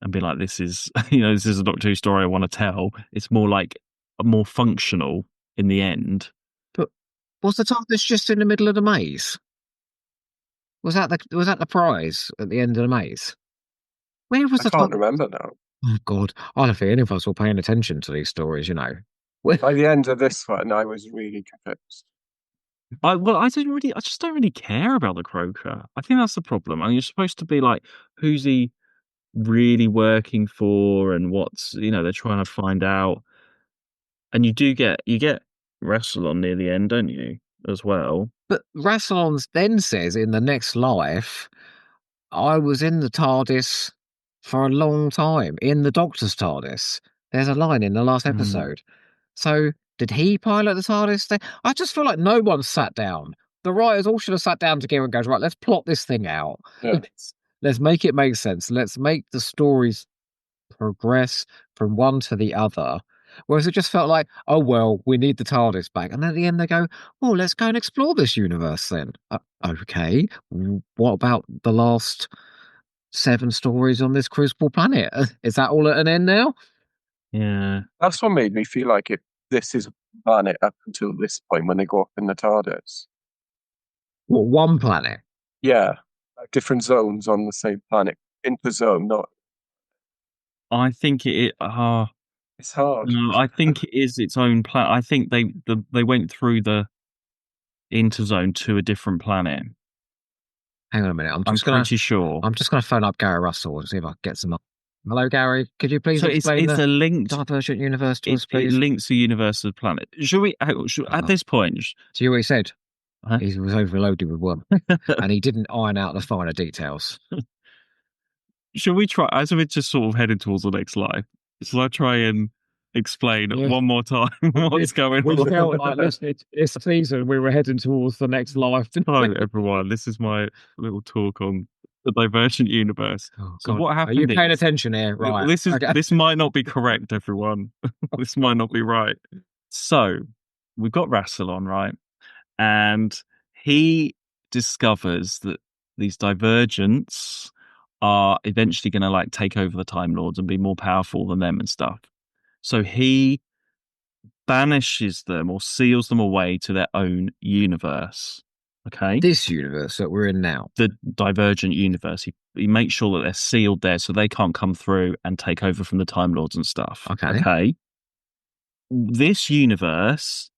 and be like, "This is, this is a Doctor Who story I want to tell." It's more like more functional in the end. But was the TARDIS just in the middle of the maze? Was that the prize at the end of the maze? Where was I can't remember now. Oh God, I don't think any of us were paying attention to these stories. By the end of this one, I was really confused. I just don't really care about the Croker. I think that's the problem. I mean, you're supposed to be like, who's he really working for, and what's they're trying to find out. And you get Rassilon near the end, don't you, as well? But Rassilon then says in the next life, I was in the TARDIS for a long time, in the Doctor's TARDIS. There's a line in the last episode. So did he pilot the TARDIS then? I just feel like no one sat down. The writers all should have sat down together and goes, right, let's plot this thing out. Yeah. Let's make it make sense. Let's make the stories progress from one to the other. Whereas it just felt like, oh, well, we need the TARDIS back. And at the end they go, oh, let's go and explore this universe then. Okay. What about the last 7 stories on this crucible planet? Is that all at an end now? Yeah. That's what made me feel like this is a planet up until this point when they go up in the TARDIS. What, one planet? Yeah. Like different zones on the same planet. Interzone, not... I think it's hard. No, I think it is its own planet. I think they went through the interzone to a different planet. Hang on a minute. I'm pretty sure. I'm just going to phone up Gary Russell and see if I can get some. Hello, Gary. Could you please explain it's a linked Divergent Universe to us, please? It links the universe to the planet. At this point... Do you hear what he said? Huh? He was overloaded with work, and he didn't iron out the finer details. Should we try, as we're just sort of heading towards the next life, shall I try and explain one more time what's going on? We felt like this season we were heading towards the next life. Hello, everyone. This is my little talk on the Divergent Universe. Oh, so what happened? Are you paying attention here? Right. This might not be correct, everyone. This might not be right. So we've got Rassilon, right? And he discovers that these Divergents are eventually going to take over the Time Lords and be more powerful than them and stuff. So he banishes them or seals them away to their own universe. Okay. This universe that we're in now. The Divergent Universe. He makes sure that they're sealed there so they can't come through and take over from the Time Lords and stuff. Okay. This universe,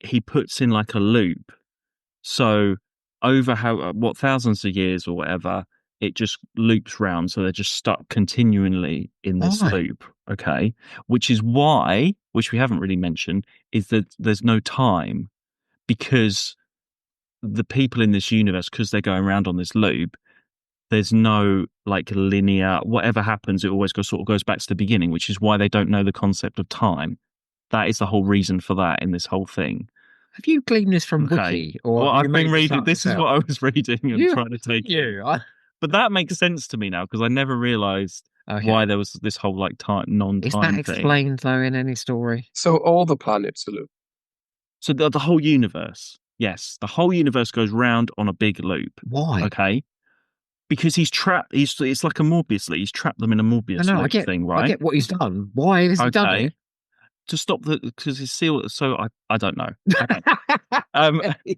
he puts in like a loop. So over what thousands of years or whatever, it just loops round. So they're just stuck continually in this loop. Okay. Which is why, which we haven't really mentioned, is that there's no time, because the people in this universe, because they're going around on this loop, there's no like linear, whatever happens, it always goes back to the beginning, which is why they don't know the concept of time. That is the whole reason for that in this whole thing. Have you gleaned this from Wiki? Or well, I've been reading. This is what I was reading and trying to take. But that makes sense to me now, because I never realised why there was this whole like non-time thing. Is that explained though in any story? So all the planets are loop. So the whole universe, yes, the whole universe goes round on a big loop. Why? Okay, because he's trapped. It's like a Morbius loop. He's trapped them in a Morbius loop thing, right? I get what he's done. Why has he done it? To stop because he's sealed. So I don't know.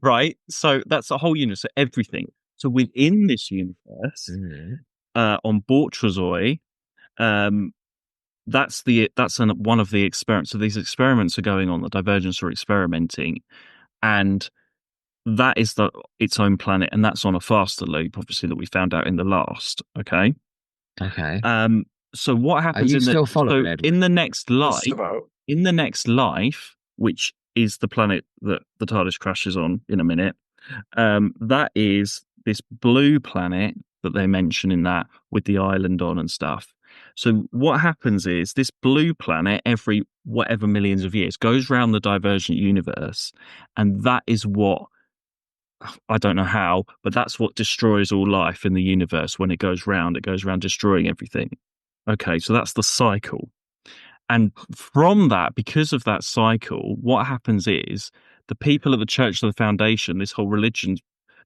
Right. So that's the whole universe. So everything. So within this universe, on Bortrozoi, that's one of the experiments. So these experiments are going on. The Divergents are experimenting, and that is its own planet, and that's on a faster loop, obviously, that we found out in the last. Okay. So what happens in the next life? In the next life, which is the planet that the TARDIS crashes on in a minute, that is this blue planet that they mention in that, with the island on and stuff. So what happens is this blue planet, every whatever millions of years, goes around the Divergent Universe, and that is what, I don't know how, but that's what destroys all life in the universe. When it goes round destroying everything. Okay, so that's the cycle. And from that, because of that cycle, what happens is the people at the Church of the Foundation, this whole religion,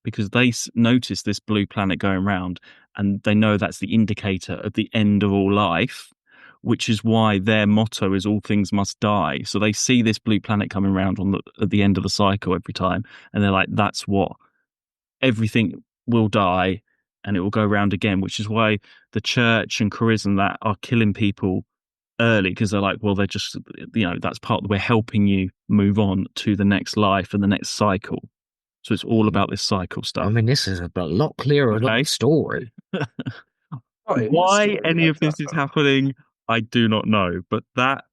because they notice this blue planet going around, and they know that's the indicator of the end of all life, which is why their motto is all things must die. So they see this blue planet coming around at the end of the cycle every time, and they're like, that's what, everything will die and it will go round again, which is why the Church and Charism that are killing people early, because they're like, well, they're just, that's we're helping you move on to the next life and the next cycle. So it's all about this cycle stuff. I mean, this is a lot clearer story. Why any of this is happening, I do not know, but that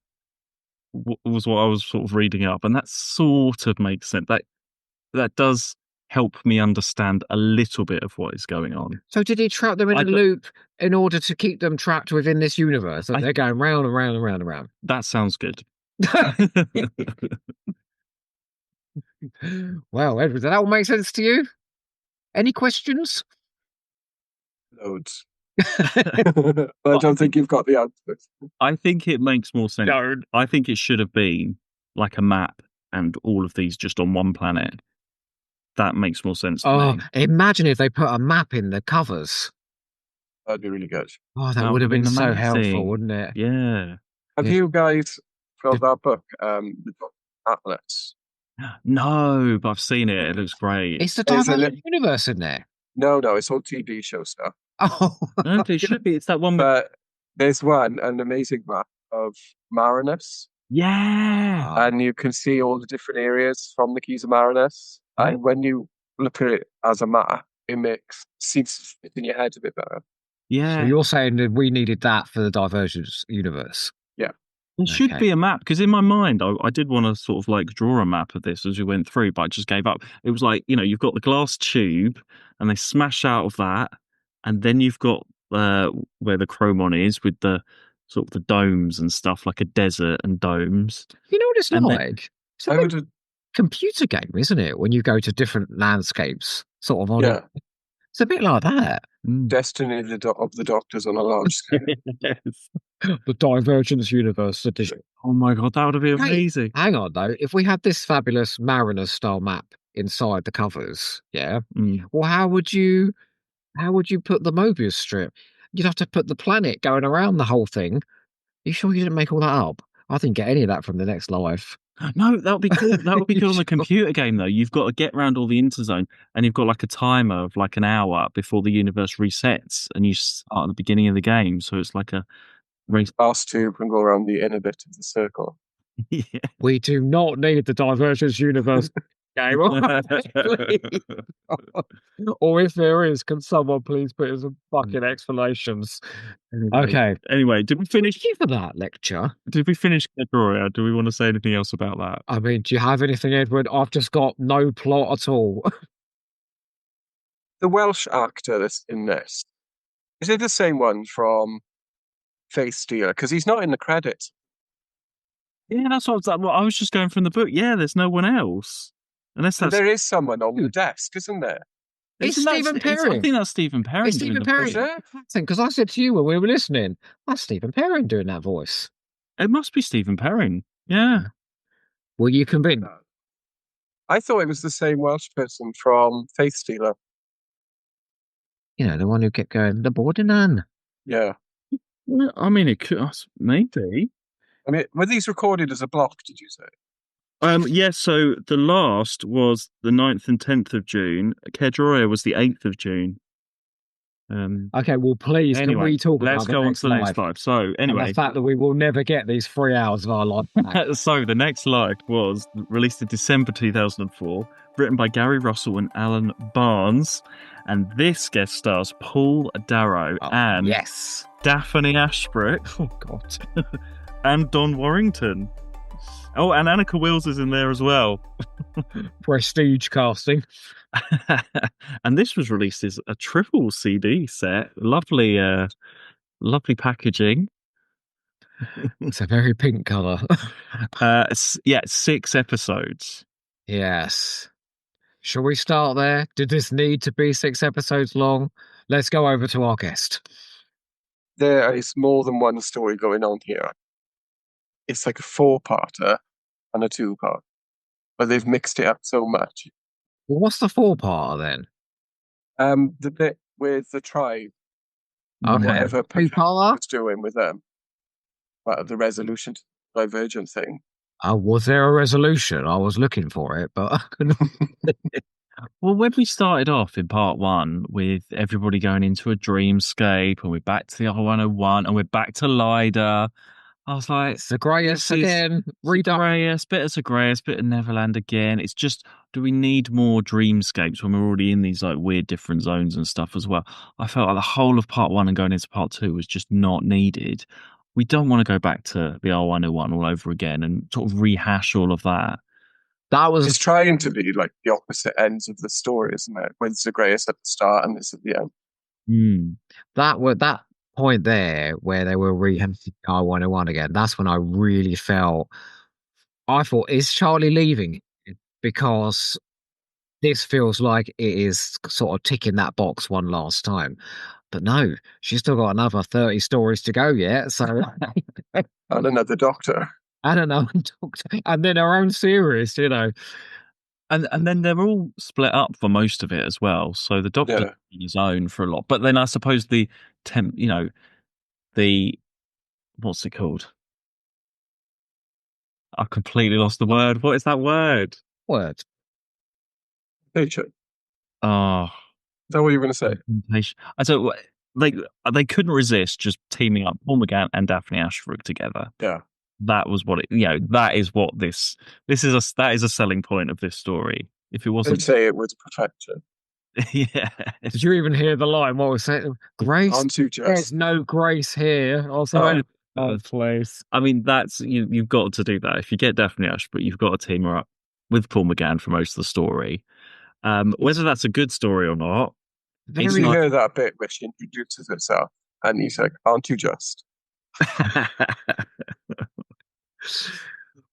was what I was sort of reading up, and that sort of makes sense. That does help me understand a little bit of what is going on. So did he trap them in a loop in order to keep them trapped within this universe? That they're going round and round and round and round? That sounds good. Well, Edward, does that all make sense to you? Any questions? Loads. But I don't think you've got the answers. I think it makes more sense. No. I think it should have been like a map and all of these just on one planet. That makes more sense to me. Imagine if they put a map in the covers. That'd be really good. Oh, that would have been so helpful, wouldn't it? Yeah. Have you guys read that book, the Atlas? No, but I've seen it. It looks great. It's the Divergent Universe in there. No, it's all TV show stuff. Oh, okay, it should be. It's that one. But there's an amazing map of Marinus. Yeah. And you can see all the different areas from the Keys of Marinus. And when you look at it as a map, it seems to fit in your head a bit better. Yeah. So you're saying that we needed that for the Divergent Universe? Yeah. It should be a map, because in my mind, I did want to sort of like draw a map of this as we went through, but I just gave up. It was like, you've got the glass tube and they smash out of that. And then you've got where the Chromon is with the sort of the domes and stuff, like a desert and domes. You know what it's like? It's a computer game, isn't it? When you go to different landscapes, sort of on it. It's a bit like that. Destiny of the Doctors on a large scale. Yes. The Divergence Universe edition. Oh my god, that would be amazing. Hang on though, if we had this fabulous Mariner style map inside the covers, well, how would you put the Mobius strip? You'd have to put the planet going around the whole thing. Are you sure you didn't make all that up? I didn't get any of that from the next life. No, that would be cool. That would be good on a computer game, though. You've got to get around all the interzone, and you've got like a timer of like an hour before the universe resets, and you start at the beginning of the game. So it's like a race. Fast tube and go around the inner bit of the circle. Yeah. We do not need the Divergent Universe game. Or if there is, can someone please put in some fucking explanations? Okay. Anyway, did we finish? Thank you for that lecture. Did we finish Caerdroia? Do we want to say anything else about that? I mean, do you have anything, Edward? I've just got no plot at all. The Welsh actor that's in this, is it the same one from Face Stealer? Because he's not in the credits. Yeah, that's what I was just going from the book. Yeah, there's no one else. Unless But there is someone on the desk, isn't there? It's Stephen Perrin. I think that's Stephen Perrin. It's Stephen Perrin. Because I said to you when we were listening, that's Stephen Perrin doing that voice. It must be Stephen Perrin. Yeah. Were you convinced? I thought it was the same Welsh person from Faith Stealer. You know, the one who kept going, the Borderman. Yeah. Well, I mean, it could maybe. I mean, were these recorded as a block, did you say? Yeah, so the last was the 9th and 10th of June. Caerdroia was the 8th of June. Okay, well, please, anyway, can we talk about let's go on to the next live. So, anyway. And the fact that we will never get these 3 hours of our life back. So, the next live was released in December 2004, written by Gary Russell and Alan Barnes. And this guest stars Paul Darrow and yes, Daphne Ashbrook. Oh, God. And Don Warrington. Oh, and Annika Wills is in there as well. Prestige casting. And this was released as a triple CD set. Lovely, lovely packaging. It's a very pink colour. Yeah, 6 episodes. Yes. Shall we start there? Did this need to be 6 episodes long? Let's go over to our guest. There is more than one story going on here. It's like a 4-parter and a 2-part. But they've mixed it up so much. Well, what's the 4-parter then? The bit with the tribe. Okay. Whatever Two-parter? it's doing with them. The resolution to the Divergent thing. Was there a resolution? I was looking for it, but I couldn't. Well, when we started off in part 1 with everybody going into a dreamscape, and we're back to the R101, and we're back to Lida, I was like, Zagreus again, Zagreus, bit of Zagreus, bit of Neverland again. It's just, do we need more dreamscapes when we're already in these like weird different zones and stuff as well? I felt like the whole of part 1 and going into part 2 was just not needed. We don't want to go back to the R101 all over again and sort of rehash all of that. It's trying to be like the opposite ends of the story, isn't it? With Zagreus at the start and this at the end. That point there where they were rehashing R101 again, that's when I really felt, I thought, is Charlie leaving? Because this feels like it is sort of ticking that box one last time. But no, she's still got another 30 stories to go yet. So and another doctor. And another doctor. And then her own series, you know. And then they're all split up for most of it as well. So the Doctor's on his own for a lot. But then I suppose what's it called? I completely lost the word. What is that word? Word. Nature. Oh. Is that what you were going to say? I don't. They couldn't resist just teaming up Paul McGann and Daphne Ashbrook together. Yeah. That was what that is what that is a selling point of this story. If it wasn't, I'd say it was perfection. Yeah. Did you even hear the line? What was it? Grace? Aren't you just? There's no grace here. Also, place. I mean, that's you've got to do that. If you get Daphne Ashbrook, you've got to team her up with Paul McGann for most of the story. Whether that's a good story or not. You hear that bit where she introduces herself and he's like, aren't you just?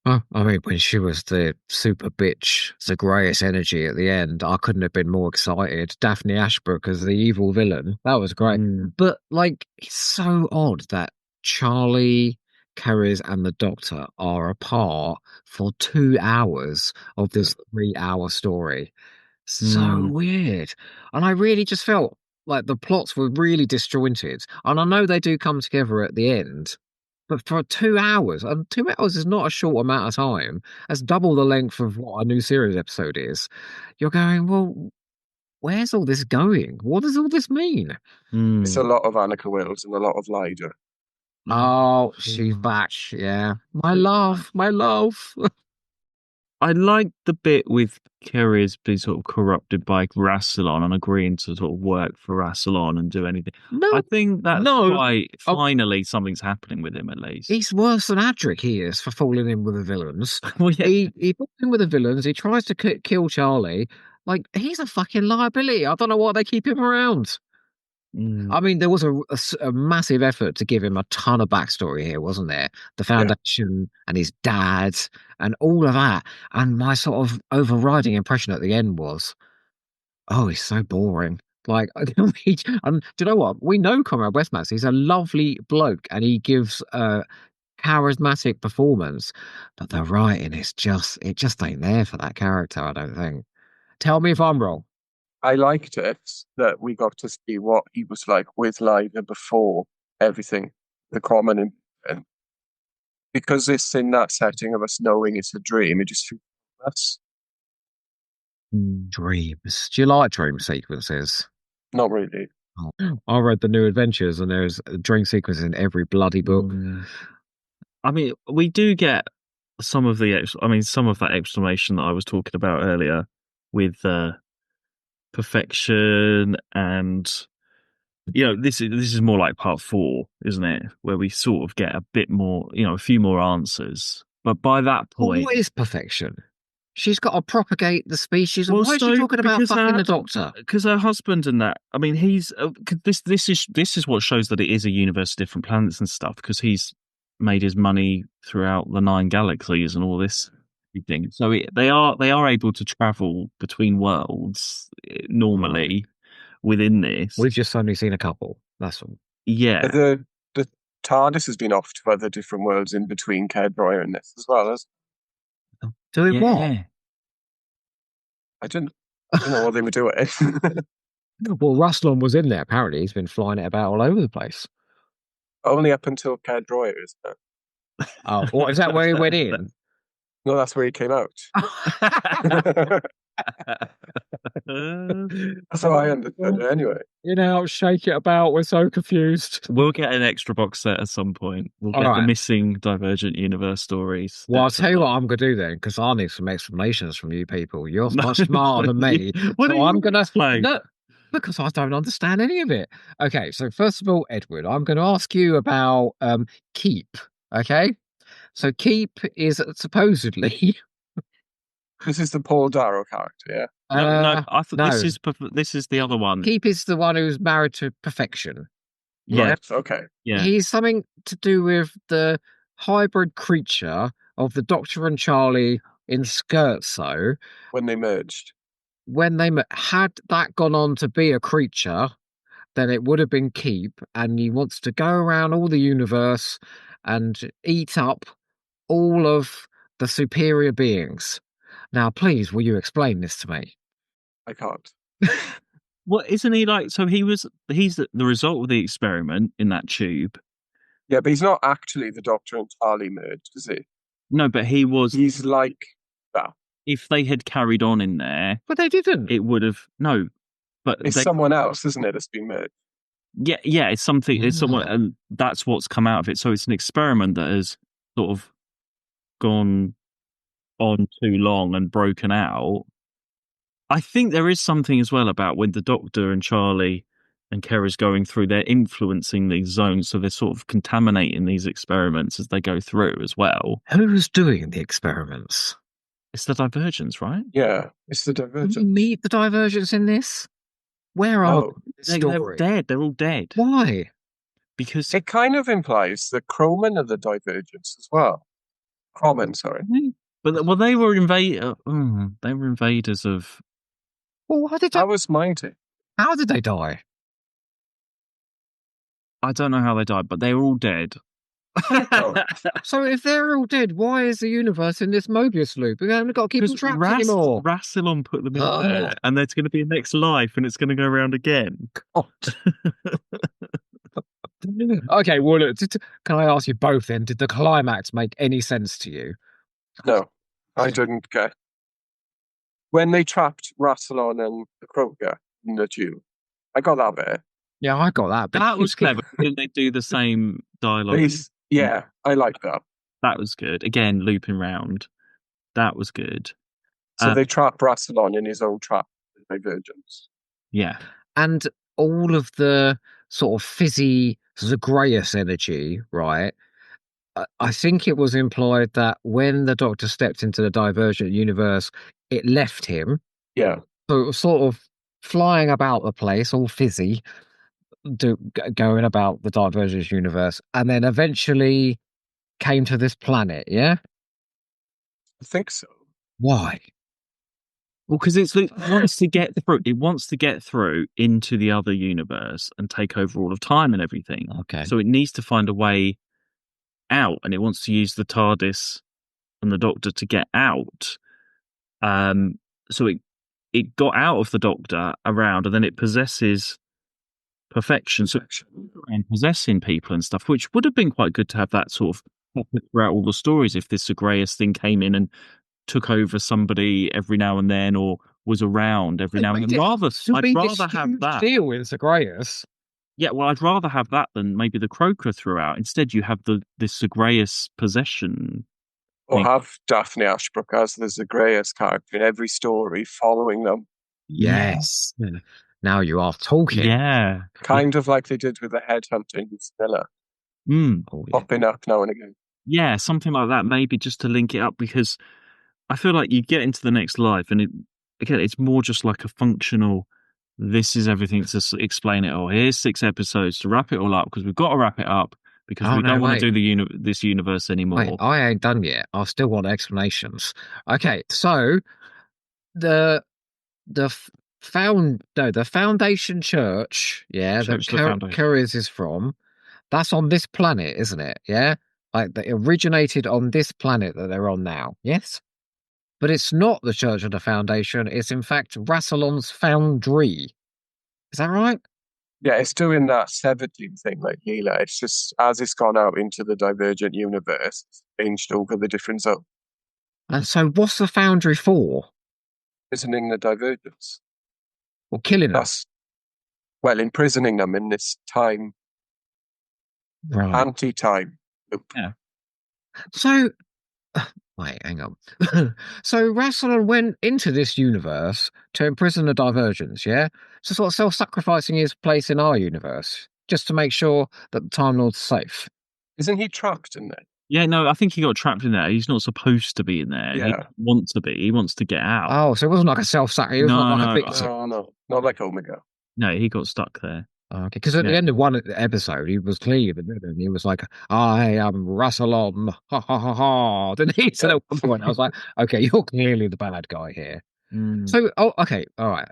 I mean, when she was the super bitch, Zagreus energy at the end, I couldn't have been more excited. Daphne Ashbrook as the evil villain, that was great. But it's so odd that Charlie, Carries, and the Doctor are apart for 2 hours of this 3-hour story. So weird. And I really just felt like the plots were really disjointed. And I know they do come together at the end, But for 2 hours, and 2 hours is not a short amount of time. That's double the length of what a new series episode is. You're going, well, where's all this going? What does all this mean? It's a lot of Annika Wills and a lot of Lyda. Oh, she's back. Yeah. My love. I like the bit with Curious being sort of corrupted by Rassilon and agreeing to sort of work for Rassilon and do anything. No, I think that's quite Oh, finally something's happening with him at least. he's worse than Adric, he is, for falling in with the villains. Well, yeah. He falls in with the villains, he tries to kill Charlie. Like, he's a fucking liability. I don't know why they keep him around. I mean, there was a massive effort to give him a ton of backstory here, wasn't there? The Foundation and his dad and all of that. And my sort of overriding impression at the end was, oh, he's so boring. Like, do you know what? We know Conrad Westmaster. He's a lovely bloke and he gives a charismatic performance, but the writing is it just ain't there for that character, I don't think. Tell me if I'm wrong. I liked it that we got to see what he was like with Lyda before everything, the common, and because it's in that setting of us knowing it's a dream, it just feels us. Dreams. Do you like dream sequences? Not really. I read the New Adventures, and there's dream sequences in every bloody book. I mean, we do get some of that explanation that I was talking about earlier with perfection, and this is more like part 4, isn't it, where we sort of get a bit more, a few more answers. But by that point, what is perfection? She's got to propagate the species. Why is she talking about fucking the Doctor? Because her husband and that. I mean, he's this is what shows that it is a universe of different planets and stuff. Because he's made his money throughout the 9 galaxies and all this thing. So they are able to travel between worlds normally within this. We've just only seen a couple. That's all. Yeah. The TARDIS has been off to other different worlds in between Caerdroia and this as well, hasn't it? Doing what? I don't know what they were doing. Well, Rassilon was in there, apparently. He's been flying it about all over the place. Only up until Caerdroia, isn't it? Oh, what, is that where he went in? No, that's where he came out. That's how I understood it anyway. Shake it about. We're so confused. We'll get an extra box set at some point. We'll get the missing Divergent Universe stories. Well, I'll tell you what I'm going to do then, because I need some explanations from you people. You're much smarter than me. So I'm going to explain. No, because I don't understand any of it. Okay, so first of all, Edward, I'm going to ask you about Keep. Okay, so Keep is supposedly. This is the Paul Darrow character, yeah. No, I thought this is the other one. Keep is the one who's married to Perfection. Yeah. Right, okay. Yeah. He's something to do with the hybrid creature of the Doctor and Charlie in Scherzo. When they merged. Had that gone on to be a creature, then it would have been Keep, and he wants to go around all the universe and eat up all of the superior beings. Now, please, will you explain this to me? I can't. Well, isn't he like... So he's the result of the experiment in that tube. Yeah, but he's not actually the Doctor and Charlie merged, is he? No, but he was... He's like that. If they had carried on in there... But they didn't. It would have... No, but... It's someone else, isn't it, that's been merged? Yeah, it's something... It's someone... And that's what's come out of it. So it's an experiment that has sort of gone on too long and broken out. I think there is something as well about when the Doctor and Charlie and Kara's going through, they're influencing these zones, so they're sort of contaminating these experiments as they go through as well. Who's doing the experiments? It's the Divergents, right? Yeah, it's the Divergents. Can you meet the Divergents in this? Where are they? They're dead. They're all dead. Why? Because it kind of implies the Crowmen are the Divergents as well. Crowmen, sorry. But they were invaders of. Well, that was mighty. How did they die? I don't know how they died, but they were all dead. So if they're all dead, why is the universe in this Mobius loop? We haven't got to keep them trapped anymore. Rassilon put them in there, and there's going to be a next life, and it's going to go around again. God. Okay, well, look, can I ask you both then? Did the climax make any sense to you? No, I didn't get. When they trapped Rassilon and the Croaker in the tube, I got that bit. Yeah, I got that. But That was clever. Didn't they do the same dialogue? Yeah, I like that. That was good. Again, looping round. That was good. So they trap Rassilon in his own trap, Divergence. Yeah. And all of the sort of fizzy Zagreus energy, right? I think it was implied that when the Doctor stepped into the Divergent Universe, it left him. Yeah. So it was sort of flying about the place, all fizzy, going about the Divergent Universe, and then eventually came to this planet, yeah? I think so. Why? Well, because it wants to get through. It wants to get through into the other universe and take over all of time and everything. Okay. So it needs to find a way out, and it wants to use the TARDIS and the Doctor to get out. So it got out of the Doctor around, and then it possesses perfection. So and possessing people and stuff, which would have been quite good to have that sort of throughout all the stories if this Zagreus thing came in and took over somebody every now and then, or was around every now and then. I'd rather have that deal with Zagreus. Yeah, well, I'd rather have that than maybe the Croaker throughout. Instead, you have this Zagreus possession. Or have Daphne Ashbrook as the Zagreus character in every story, following them. Yes. Now you are talking. Yeah. Kind of like they did with the headhunting with Stella. Popping up now and again. Yeah, something like that, maybe just to link it up, because I feel like you get into the next life and it's more just like a functional, this is everything to explain it all. Here's 6 episodes to wrap it all up, because we've got to wrap it up, because we don't want to do this universe anymore. Wait, I ain't done yet. I still want explanations. Okay, so the Foundation Church, yeah, that Curious is from, that's on this planet, isn't it? Yeah, like they originated on this planet that they're on now. Yes, but it's not the Church of the Foundation. It's in fact Rassilon's foundry. Is that right? Yeah, it's doing that 17 thing like Leela. It's just as it's gone out into the Divergent Universe, it's changed over the different zones. And so, what's the foundry for? Imprisoning the Divergence. Or killing them? Well, imprisoning them in this time. Right. Anti-time loop. Yeah. So, wait, hang on. So Rassilon went into this universe to imprison the Divergence, yeah? So sort of self-sacrificing his place in our universe, just to make sure that the Time Lord's safe. Isn't he trapped in there? Yeah, no, I think he got trapped in there. He's not supposed to be in there. Yeah. He wants to be. He wants to get out. Oh, so it wasn't like a self-sacrifice. It was not like a victim. No, not like Omega. No, he got stuck there. Okay, because at the end of one episode, he was clear, and he was like, "I am Rassilon, ha ha ha ha." Didn't he? So at one point, I was like, "Okay, you're clearly the bad guy here." So, okay, all right.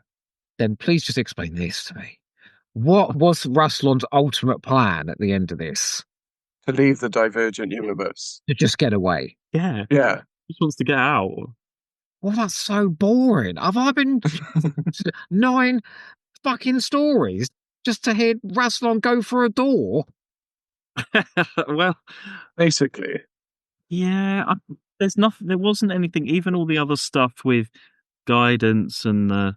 Then please just explain this to me. What was Rassilon's ultimate plan at the end of this? To leave the Divergent Universe. To just get away. Yeah. Yeah. He just wants to get out. Well, that's so boring. Have I been 9 fucking stories just to hear Rassilon go for a door? Well, basically. Yeah, there's nothing. There wasn't anything. Even all the other stuff with guidance and the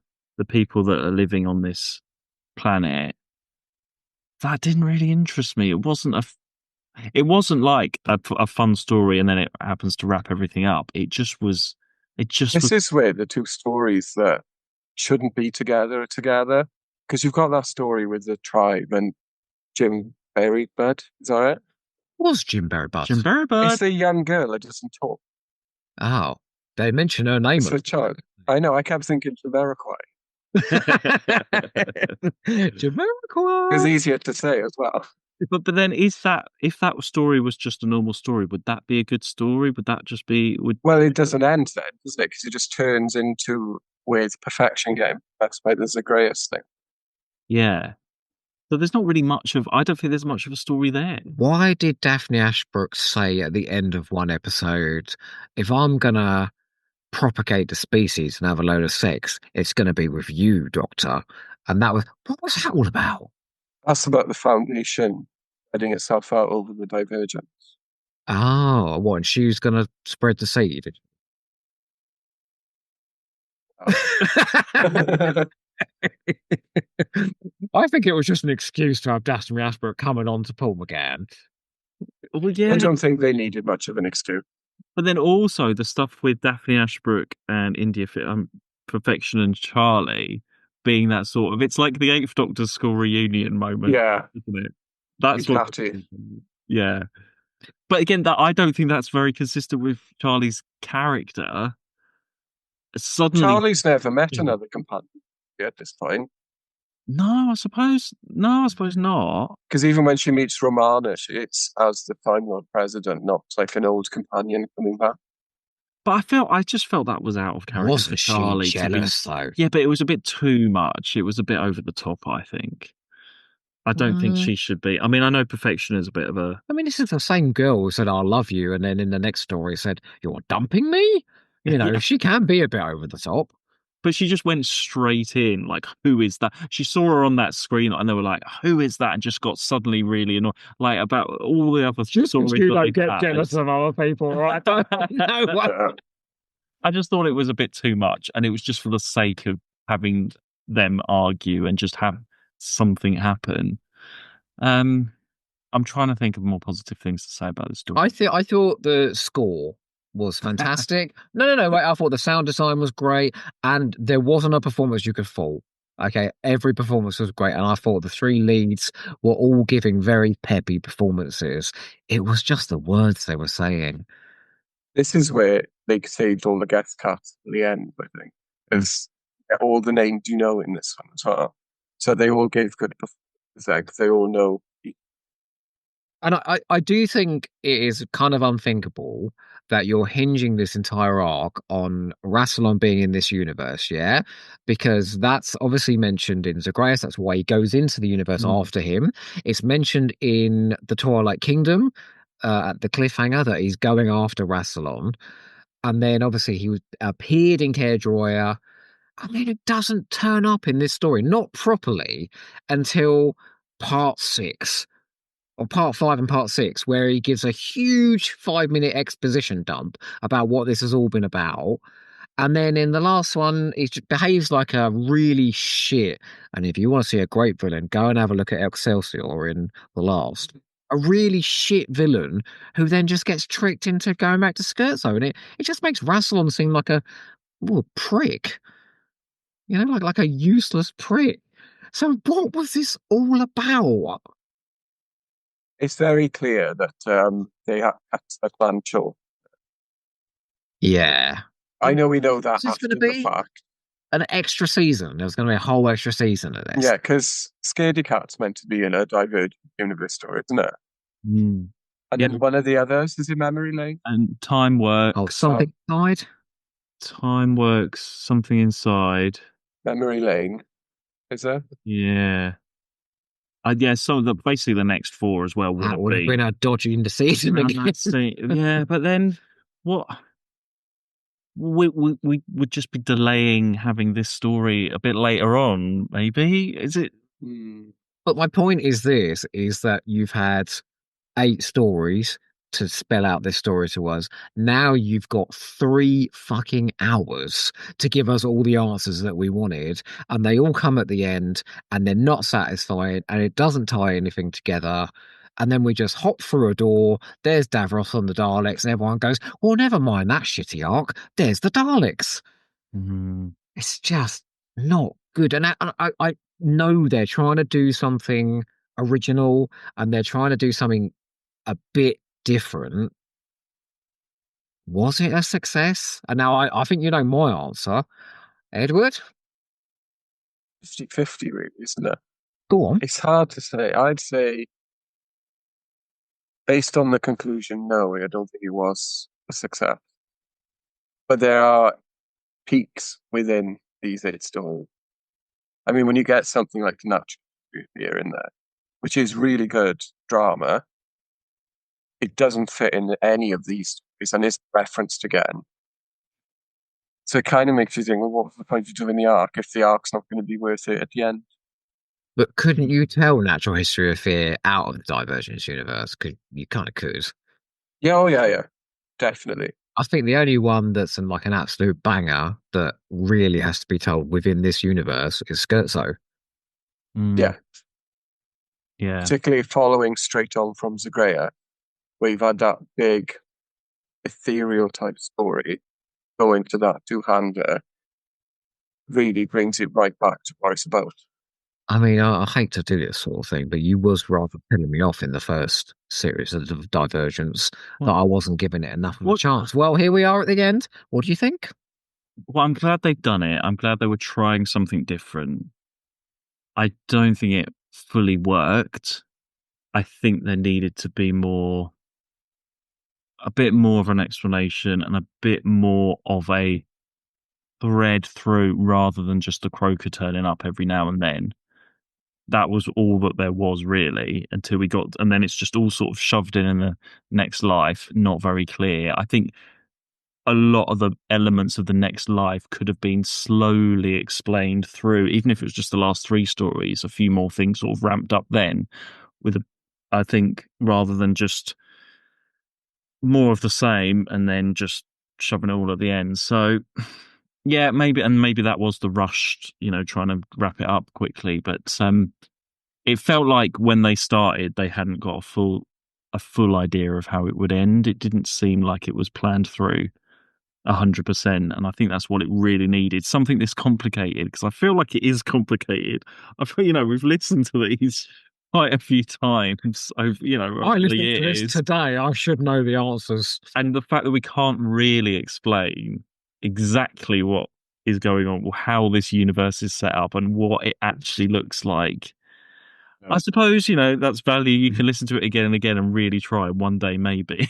people that are living on this planet, that didn't really interest me. It wasn't like a fun story, and then it happens to wrap everything up. It just was. This is where the two stories that shouldn't be together are together, because you've got that story with the tribe and Jim Berrybud. Is that right? What's Jim Berrybud? Jim Berrybud. It's the young girl that doesn't talk. Oh, they mention her name. It's a child. I know. I kept thinking Jamiroquai. Jamiroquai. It's easier to say as well. But then, if that story was just a normal story, would that be a good story? Would that just be? Well, it doesn't end then, does it? Because it just turns into with Perfection Game. That's why there's a Zagreus thing. Yeah. So there's not really much of. I don't think there's much of a story there. Why did Daphne Ashbrook say at the end of one episode, "If I'm gonna propagate the species and have a load of sex, it's gonna be with you, Doctor"? And what was that all about? That's about the Foundation spreading itself out over the Divergent. Oh, what? And she was going to spread the seed. I think it was just an excuse to have Daphne Ashbrook coming on to Paul McGann. Well, yeah. I don't think they needed much of an excuse. But then also the stuff with Daphne Ashbrook and Perfection and Charlie being that sort of, it's like the Eighth Doctor school reunion moment, isn't it? That's what, yeah. But again, that I don't think that's very consistent with Charlie's character. Suddenly, Charlie's never met another companion at this point. No, I suppose not. Because even when she meets Romana, it's as the Time Lord President, not like an old companion coming back. But I just felt that was out of character. Wasn't she jealous though? Yeah, but it was a bit too much. It was a bit over the top, I think. I don't think she should be. I mean, I know Perfection is a bit of a... I mean, this is the same girl who said, I love you, and then in the next story said, you're dumping me? You know, she can be a bit over the top. But she just went straight in, like, who is that? She saw her on that screen, and they were like, who is that? And just got suddenly really annoyed. Like, about all the other stories. You don't get jealous of other people, right? No. I just thought it was a bit too much, and it was just for the sake of having them argue and just have something happen. I'm trying to think of more positive things to say about this story. I thought the score was fantastic. No, wait, I thought the sound design was great, and there wasn't a performance you could fault. Okay, every performance was great, and I thought the three leads were all giving very peppy performances. It was just the words they were saying. This is where they saved all the guest cast at the end, I think. Is all the names you know in this one as well. So they all gave good performances, they all know. And I do think it is kind of unthinkable that you're hinging this entire arc on Rassilon being in this universe, yeah? Because that's obviously mentioned in Zagreus. That's why he goes into the universe after him. It's mentioned in the Twilight Kingdom at the cliffhanger that he's going after Rassilon. And then obviously he appeared in Caerdroia. I mean, it doesn't turn up in this story, not properly, until part 6. Or part 5 and part 6, where he gives a huge 5-minute exposition dump about what this has all been about. And then in the last one, he behaves like a really shit. And if you want to see a great villain, go and have a look at Excelsior in the last. A really shit villain who then just gets tricked into going back to Scherzo. And it just makes Rassilon seem like a prick. You know, like a useless prick. So what was this all about? It's very clear that they had a planned show. Yeah. I know we know that after the fact. An extra season. There was going to be a whole extra season of this. Yeah, because Scaredy Cat's meant to be in a Divergent Universe story, isn't it? And then one of the others is in Memory Lane. And Time Works. Oh, something inside? Time Works, something inside. Memory Lane, is there? Yeah. So basically the next 4 as well would have been a dodgy in the season again. Yeah, but then what? We would just be delaying having this story a bit later on, maybe? Is it? But my point is that you've had 8 stories to spell out this story to us. Now you've got 3 fucking hours to give us all the answers that we wanted, and they all come at the end, and they're not satisfying, and it doesn't tie anything together. And then we just hop through a door. There's Davros on the Daleks, and everyone goes, "Well, never mind that shitty arc. There's the Daleks." It's just not good. And I know they're trying to do something original, and they're trying to do something a bit different. Was it a success? And now I think you know my answer. Edward? 50-50, really, isn't it? Go on. It's hard to say. I'd say, based on the conclusion, no, I don't think it was a success. But there are peaks within these 8 stories. I mean, when you get something like The Natural here in there, which is really good drama, it doesn't fit in any of these stories and is referenced again. So it kind of makes you think, well, what's the point of doing the arc if the arc's not going to be worth it at the end? But couldn't you tell Natural History of Fear out of the Divergence universe? Because you kind of could. Yeah, oh yeah, definitely. I think the only one that's like an absolute banger that really has to be told within this universe is Scherzo. Yeah. Yeah. Particularly following straight on from Zagrea, where you've had that big ethereal type story go into that two-hander, really brings it right back to what it's about. I mean, I hate to do this sort of thing, but you was rather pulling me off in the first series of Divergence that I wasn't giving it enough of a chance. Well, here we are at the end. What do you think? Well, I'm glad they've done it. I'm glad they were trying something different. I don't think it fully worked. I think there needed to be a bit more of an explanation and a bit more of a thread through rather than just the Croaker turning up every now and then. That was all that there was really until we got, and then it's just all sort of shoved in the next life, not very clear. I think a lot of the elements of the next life could have been slowly explained through, even if it was just the last three stories, a few more things sort of ramped up then I think rather than just more of the same and then just shoving it all at the end. So yeah, maybe that was the rushed, trying to wrap it up quickly, but it felt like when they started, they hadn't got a full idea of how it would end. It didn't seem like it was planned through 100%, and I think that's what it really needed. Something this complicated, because I feel like it is complicated. I feel we've listened to these quite a few times over I over the listened to this years, today. I should know the answers. and the fact that we can't really explain exactly what is going on, how this universe is set up, and what it actually looks like. I suppose, that's value. You can listen to it again and again and really try one day, maybe.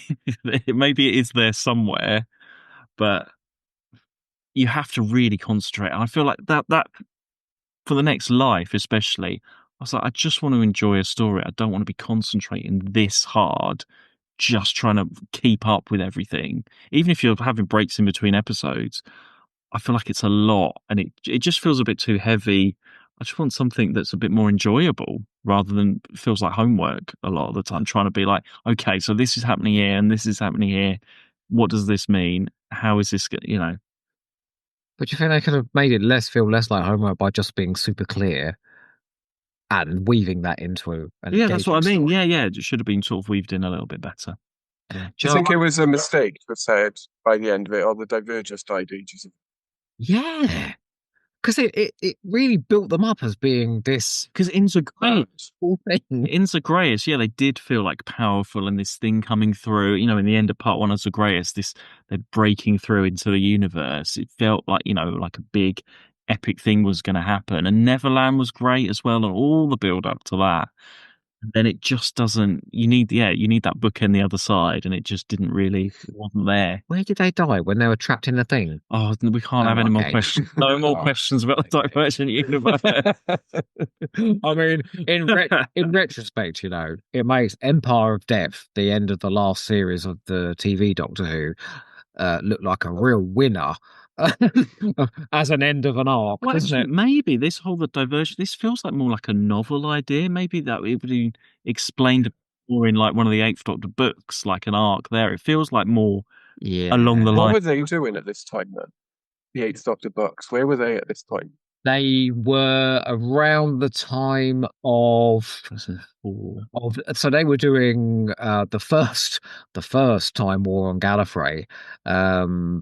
Maybe it is there somewhere, but you have to really concentrate. And I feel like that for the next life, especially, I was like, I just want to enjoy a story. I don't want to be concentrating this hard, just trying to keep up with everything. Even if you're having breaks in between episodes, I feel like it's a lot and it just feels a bit too heavy. I just want something that's a bit more enjoyable rather than feels like homework a lot of the time, trying to be like, okay, so this is happening here and this is happening here. What does this mean? How is this, But you think they could have made it feel less like homework by just being super clear and weaving that into an Yeah, that's what I mean. story? Yeah. It should have been sort of weaved in a little bit better. Yeah. Do you think it was a mistake to have said by the end of it, the Divergence died ages ago? Yeah. Because it really built them up as being this. Because in Zagreus, thing. Yeah, they did feel like powerful and this thing coming through. In the end of part one of Zagreus, they're breaking through into the universe. It felt like like a big epic thing was going to happen. And Neverland was great as well, and all the build up to that. And then it just doesn't. You need that bookend the other side, and it just didn't really. It wasn't there. Where did they die when they were trapped in the thing? Oh, we can't have any more questions. No more questions about the Divergent Universe. I mean, in retrospect, it makes Empire of Depth, the end of the last series of the TV Doctor Who, look like a real winner. As an end of an arc, doesn't it? Maybe the Divergent. This feels like more like a novel idea. Maybe that it would be explained more in like one of the Eighth Doctor books, like an arc there. It feels like more along the line. What were they doing at this time then? The Eighth Doctor books. Where were they at this point? They were around the time of so they were doing the first Time War on Gallifrey,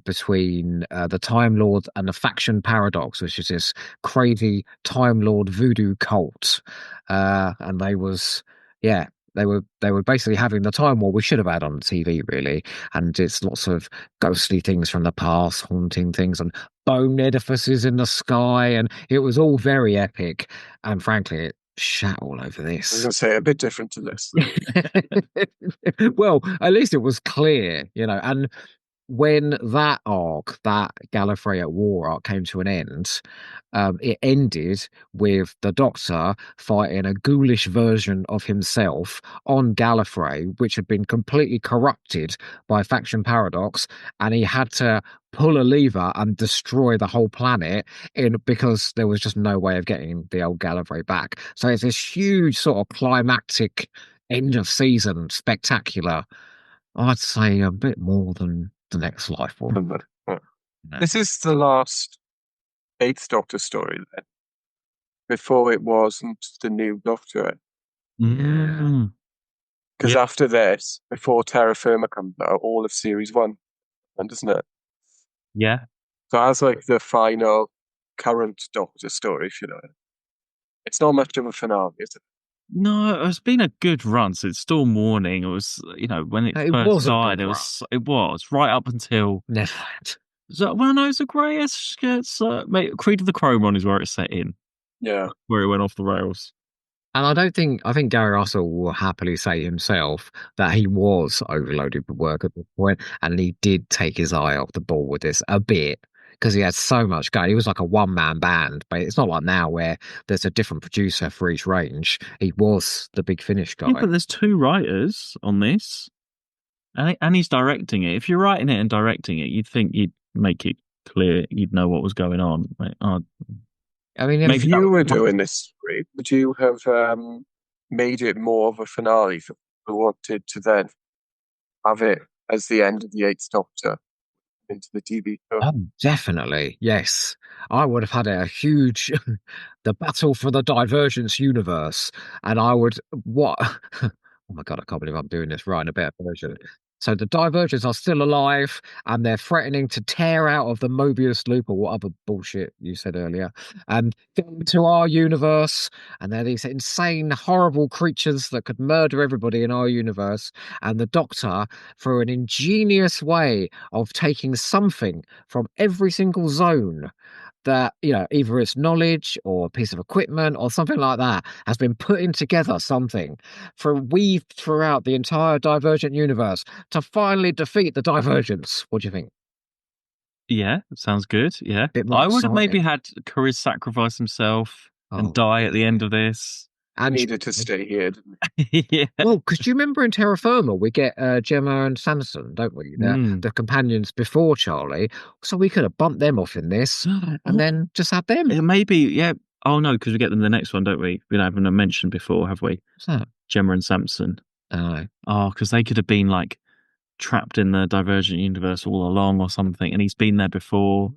between the Time Lord and the Faction Paradox, which is this crazy Time Lord voodoo cult, and they were basically having the Time War we should have had on TV, really. And it's lots of ghostly things from the past, haunting things, and bone edifices in the sky. And it was all very epic. And frankly, it shat all over this. I was going to say, a bit different to this. Well, at least it was clear, and when that arc, that Gallifrey at War arc, came to an end, it ended with the Doctor fighting a ghoulish version of himself on Gallifrey, which had been completely corrupted by faction paradox, and he had to pull a lever and destroy the whole planet because there was just no way of getting the old Gallifrey back. So it's this huge sort of climactic end of season spectacular. I'd say a bit more than the next life will. This is the last Eighth Doctor story then. Before it wasn't the new Doctor. Mm. Because after this, before Terra Firma comes out, all of Series 1, doesn't it? Yeah. So that's like the final current Doctor story, if you know it. It's not much of a finale, is it? No, it's been a good run since Storm Warning. It was, when it It first was a started, good it was right up until Neverland. so. Well, no, it's the greatest. Creed of the Chromon is where it's set in. Yeah, where it went off the rails. And I think Gary Russell will happily say himself that he was overloaded with work at this point, and he did take his eye off the ball with this a bit because he had so much going. He was like a one-man band, but it's not like now where there's a different producer for each range. He was the Big Finish guy. Yeah, but there's 2 writers on this, and he's directing it. If you're writing it and directing it, you'd think you'd make it clear, you'd know what was going on. I mean, if you were doing this, would you have made it more of a finale for people who wanted to then have it as the end of the Eighth Doctor into the TV show? Oh, definitely, yes. I would have had a huge the battle for the Divergence universe, and I would what? Oh my god, I can't believe I'm doing this right in a better version. So the Divergents are still alive, and they're threatening to tear out of the Mobius loop or what other bullshit you said earlier, and get into our universe. And they're these insane, horrible creatures that could murder everybody in our universe. And the Doctor, through an ingenious way of taking something from every single zone that, either it's knowledge or a piece of equipment or something like that, has been putting together something weaved throughout the entire Divergent universe to finally defeat the Divergents. What do you think? Yeah, sounds good. Yeah. Bit more I would have maybe exciting. had Cariz sacrifice himself and Oh, die at the end of this. And needed to stay here, didn't Yeah. Well, because do you remember in Terra Firma we get Gemma and Sanderson, don't we? The companions before Charlie. So we could have bumped them off in this and then just had them. Maybe, yeah. Oh no, because we get them in the next one, don't we? We haven't mentioned before, have we? What's that? Gemma and Samson. Oh, because they could have been like trapped in the Divergent Universe all along or something, and he's been there before.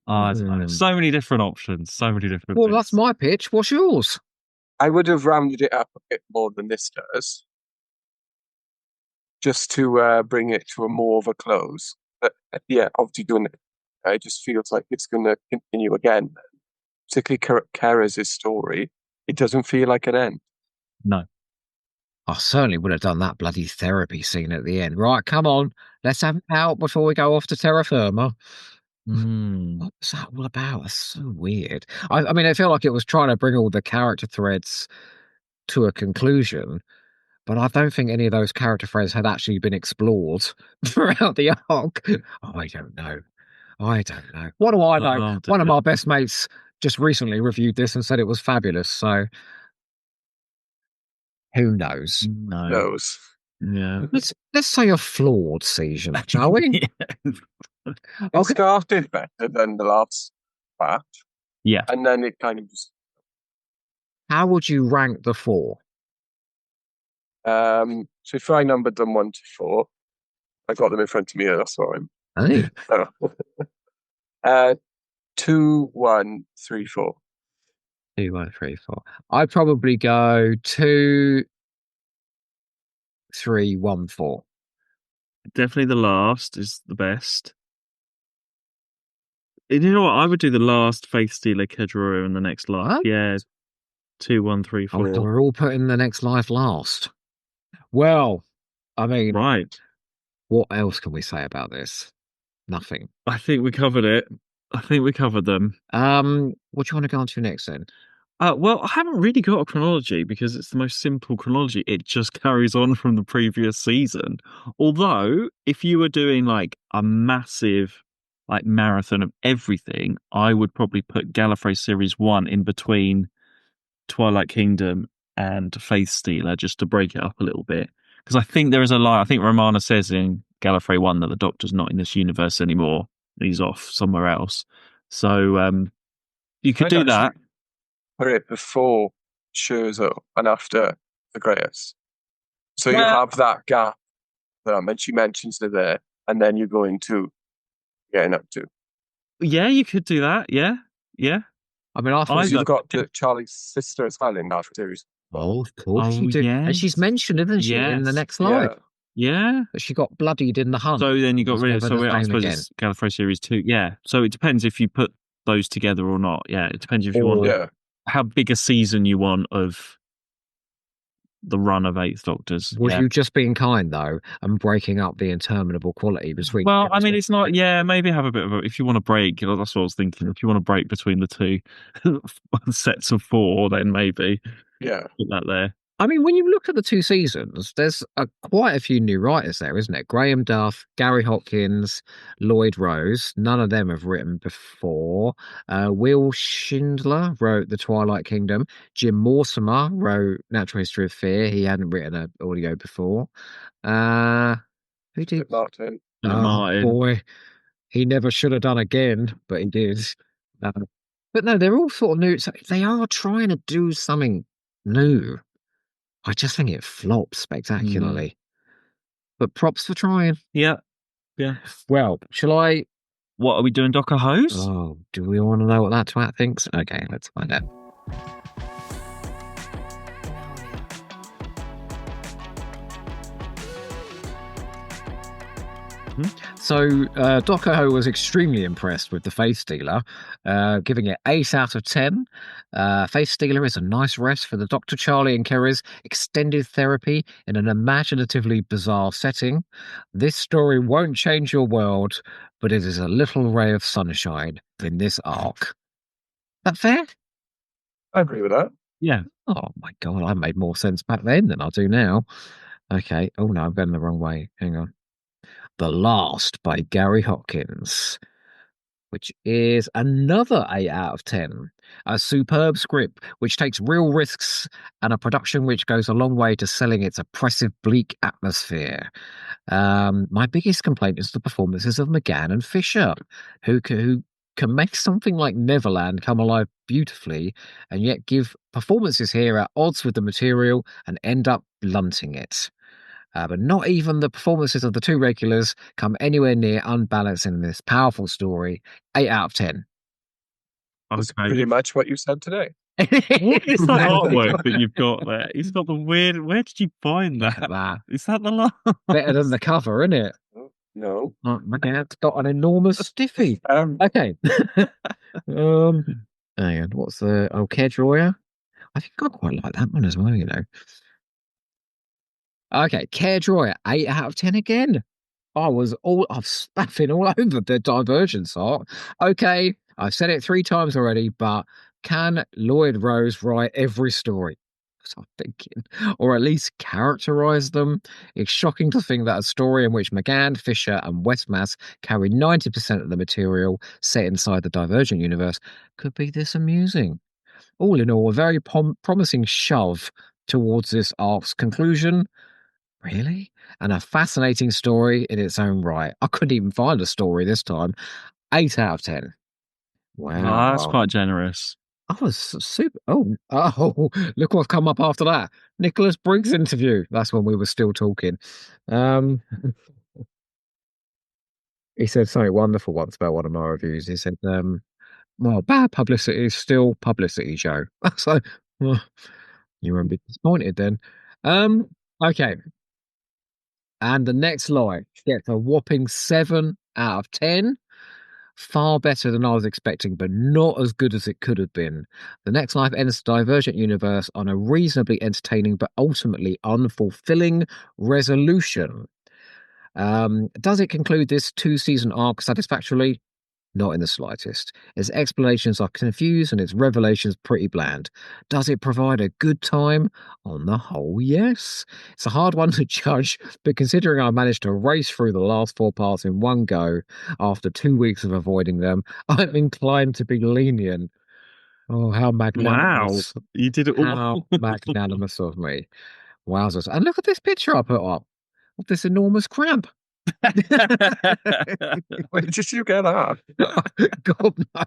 I don't know. So many different options. So many different. Well, that's my pitch. What's yours? I would have rounded it up a bit more than this does, just to bring it to a more of a close. But yeah, obviously doing it, it just feels like it's going to continue again. Particularly Kara's story, it doesn't feel like an end. No. I certainly would have done that bloody therapy scene at the end. Right, come on, let's have it out before we go off to terra firma. What's that all about? That's so weird. I mean, I feel like it was trying to bring all the character threads to a conclusion, but I don't think any of those character threads had actually been explored throughout the arc. I don't know. What do I know? One of my best mates just recently reviewed this and said it was fabulous. So who knows? Knows. Yeah. Let's say a flawed season, shall we? It started better than the last part. Yeah. And then it kind of just. How would you rank the 4? So if I numbered them 1 to 4, I got them in front of me. That's what I'm. Hey. 2, 1, 3, 4. 2, 1, 3, 4. I'd probably go 2, 3, 1, 4. Definitely the last is the best. You know what? I would do the last, Faith Stealer, Caerdroia, and the next life. What? Yeah. 2, 1, 3, 4. Oh, we're all putting the next life last. Well, I mean, right. What else can we say about this? Nothing. I think we covered it. I think we covered them. What do you want to go on to next then? Well, I haven't really got a chronology because it's the most simple chronology. It just carries on from the previous season. Although, if you were doing like a massive like marathon of everything, I would probably put Gallifrey Series 1 in between Twilight Kingdom and Faith Stealer just to break it up a little bit. Because I think there is a lie. I think Romana says in Gallifrey 1 that the Doctor's not in this universe anymore. He's off somewhere else. So you could do that. Put it before Scherzo and after the Greyes. So you have that gap and she mentions it there, and then you're going to getting up to. Yeah, you could do that. Yeah. I mean, I thought you've got Charlie's sister as well in that series. Oh, of course you do. Yes. And she's mentioned, isn't she, in the next live? Yeah. That she got bloodied in the hunt. So then you got rid of. So I suppose it's Gallifrey Series 2. Yeah. So it depends if you put those together or not. Yeah. It depends if you want how big a season you want of the run of Eighth Doctors. Was you just being kind though and breaking up the interminable quality between? Well, I mean, it's not. Yeah, maybe have a bit of a. If you want to break, that's what I was thinking. If you want to break between the two sets of 4, then maybe put that there. I mean, when you look at the 2 seasons, there's quite a few new writers there, isn't it? Graham Duff, Gary Hopkins, Lloyd Rose. None of them have written before. Will Schindler wrote The Twilight Kingdom. Jim Mortimer wrote Natural History of Fear. He hadn't written an audio before. Who did? Martin. Oh, boy. He never should have done again, but he did. But no, they're all sort of new. So they are trying to do something new. I just think it flops spectacularly. But props for trying. Yeah. Well, shall I... What, are we doing Docker Hose? Oh, do we want to know what that twat thinks? Okay, let's find out. So, Doc Oho was extremely impressed with The Faith Stealer, giving it 8 out of 10. Faith Stealer is a nice rest for the Dr. Charlie and Kerry's extended therapy in an imaginatively bizarre setting. This story won't change your world, but it is a little ray of sunshine in this arc. That fair? I agree with that. Yeah. Oh my God, I made more sense back then than I do now. Okay. Oh no, I'm going the wrong way. Hang on. The Last by Gary Hopkins, which is another 8 out of 10. A superb script which takes real risks and a production which goes a long way to selling its oppressive, bleak atmosphere. My biggest complaint is the performances of McGann and Fisher, who can make something like Neverland come alive beautifully and yet give performances here at odds with the material and end up blunting it. But not even the performances of the 2 regulars come anywhere near unbalancing this powerful story. 8 out of 10. That's pretty much what you said today. What is that artwork that you've got there? He's got the weird... Where did you find that? Is that the last? Better than the cover, isn't it? No. Oh, my God, it's got an enormous stiffy. Okay. Hang on, what's the... Oh, Caerdroia? I think I quite like that one as well, you know. Okay, Caerdroia, 8 out of 10 again. I'm spaffing all over the Divergence art. Okay, I've said it 3 times already, but can Lloyd Rose write every story? That's what I'm thinking. Or at least characterize them. It's shocking to think that a story in which McGann, Fisher, and Westmass carry 90% of the material set inside the Divergent universe could be this amusing. All in all, a very promising shove towards this arc's conclusion. Really? And a fascinating story in its own right. I couldn't even find a story this time. 8 out of 10. Wow. Oh, that's quite generous. I was super... Oh, look what's come up after that. Nicholas Briggs interview. That's when we were still talking. He said something wonderful once about one of my reviews. He said, well, bad publicity is still publicity, Joe. So, well, you won't be disappointed then. Okay. And the next line gets a whopping 7 out of 10. Far better than I was expecting, but not as good as it could have been. The next life ends the Divergent Universe on a reasonably entertaining but ultimately unfulfilling resolution. Does it conclude this 2-season arc satisfactorily? Not in the slightest. Its explanations are confused and its revelations pretty bland. Does it provide a good time? On the whole, yes. It's a hard one to judge, but considering I managed to race through the last 4 parts in one go after 2 weeks of avoiding them, I'm inclined to be lenient. Oh, how Wow, magnanimous. you did it all. How magnanimous of me. Wowzers. And look at this picture I put up of this enormous crab. Where did you get that? God, no.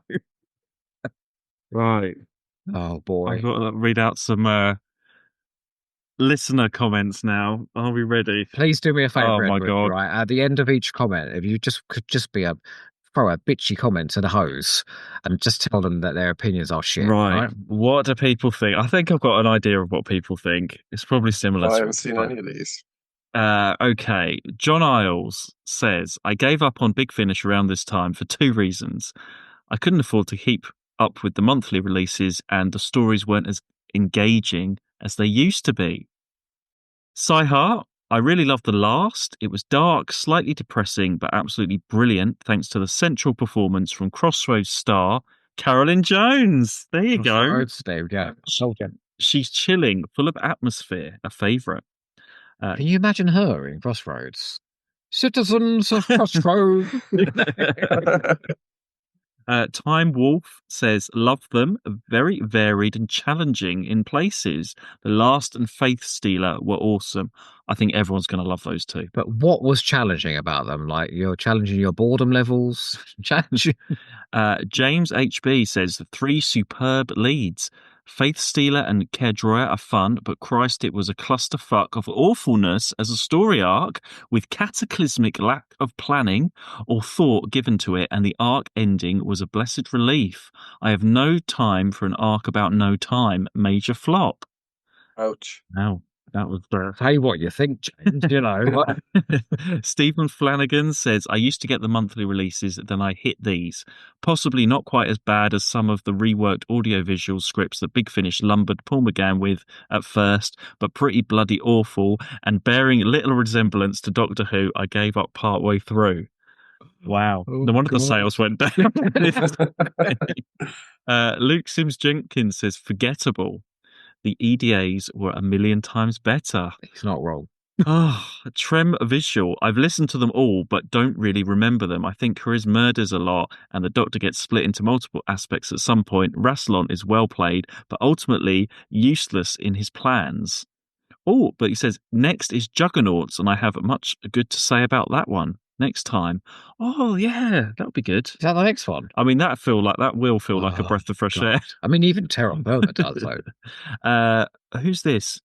Right. Oh, boy. I've got to read out some listener comments now. Are we ready? Please do me a favour, Oh, my Edward, God. right? At the end of each comment, if you could just throw a bitchy comment to the host and just tell them that their opinions are shit. Right. What do people think? I think I've got an idea of what people think. It's probably similar. I haven't seen any of these. Okay. John Isles says, I gave up on Big Finish around this time for 2 reasons. I couldn't afford to keep up with the monthly releases, and the stories weren't as engaging as they used to be. Cy Hart, I really loved the last. It was dark, slightly depressing, but absolutely brilliant, thanks to the central performance from Crossroads star Carolyn Jones. There you go. Crossroads, there we go. Soldier. She's chilling, full of atmosphere, a favourite. Can you imagine her in Crossroads? Citizens of Crossroads. Time Wolf says, love them, very varied and challenging in places. The Last and Faith Stealer were awesome. I think everyone's going to love those two. But what was challenging about them? Like, you're challenging your boredom levels? Challenging. James HB says, 3 superb leads. Faith Stealer and Caerdroia are fun, but Christ, it was a clusterfuck of awfulness as a story arc with cataclysmic lack of planning or thought given to it, and the arc ending was a blessed relief. I have no time for an arc about no time. Major flop. Ouch. Wow. That was Say what you think, James, you know. Stephen Flanagan says, I used to get the monthly releases, then I hit these. Possibly not quite as bad as some of the reworked audiovisual scripts that Big Finish lumbered Paul McGann with at first, but pretty bloody awful, and bearing little resemblance to Doctor Who, I gave up partway through. Wow. No wonder the sales went down. Luke Sims Jenkins says, forgettable. The EDAs were a million times better. He's not wrong. Trem Visual. I've listened to them all, but don't really remember them. I think Chris murders a lot, and the Doctor gets split into multiple aspects at some point. Rassilon is well played, but ultimately useless in his plans. Oh, but he says, next is Juggernauts, and I have much good to say about that one. Next time. Oh, yeah, that'll be good. Is that the next one? I mean, that will feel like a breath of fresh air. I mean, even Terra Firma does, though. Who's this?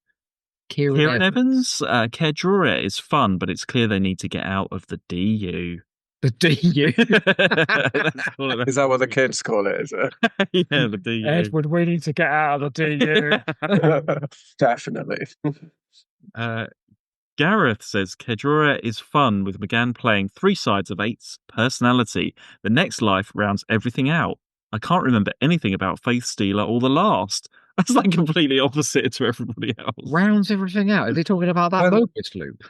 Kieran Evans. Caerdroia is fun, but it's clear they need to get out of the DU. The DU? Is that what the kids call it, is it? Yeah, the DU. Edward, we need to get out of the DU. Definitely. Gareth says, Caerdroia is fun with McGann playing 3 sides of 8's personality. The next life rounds everything out. I can't remember anything about Faith Stealer or the last. That's like completely opposite to everybody else. Rounds everything out. Are they talking about that Mobius loop?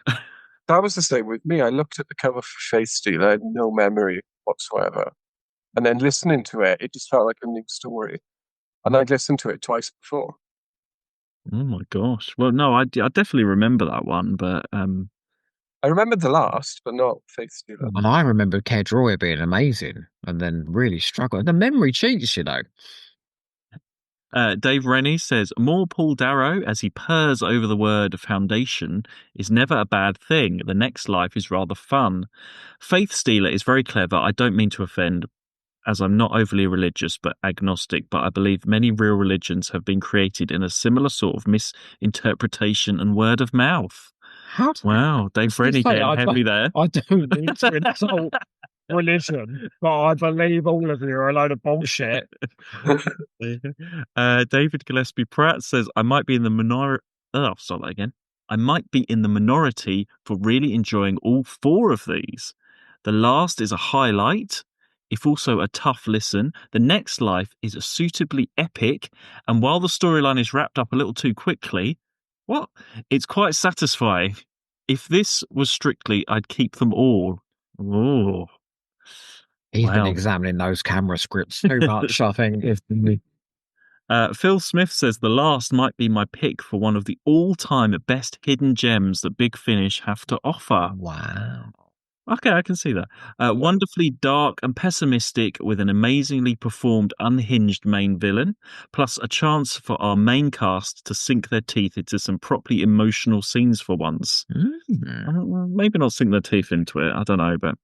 That was the same with me. I looked at the cover for Faith Stealer, I had no memory whatsoever. And then listening to it, it just felt like a new story. And I'd listened to it twice before. Oh my gosh. Well, no, I definitely remember that one, but I remember the last, but not Faith Stealer. And I remember Caerdroia being amazing and then really struggled. The memory cheats, you know. Dave Rennie says, more Paul Darrow as he purrs over the word foundation is never a bad thing. The next life is rather fun. Faith Stealer is very clever. I don't mean to offend, as I'm not overly religious but agnostic, but I believe many real religions have been created in a similar sort of misinterpretation and word of mouth. Wow, Dave Rennie getting heavy there. I don't need to insult religion, but I believe all of you are a load of bullshit. David Gillespie Pratt says, I might be in the minority. Oh, start that again. I might be in the minority for really enjoying all 4 of these. The last is a highlight, if also a tough listen. The next life is a suitably epic, and while the storyline is wrapped up a little too quickly, it's quite satisfying. If this was strictly, I'd keep them all. Oh. He's been examining those camera scripts too much, I think. Phil Smith says The Last might be my pick for one of the all-time best hidden gems that Big Finish have to offer. Wow. Okay, I can see that. Wonderfully dark and pessimistic with an amazingly performed unhinged main villain, plus a chance for our main cast to sink their teeth into some properly emotional scenes for once. Maybe not sink their teeth into it, I don't know, but...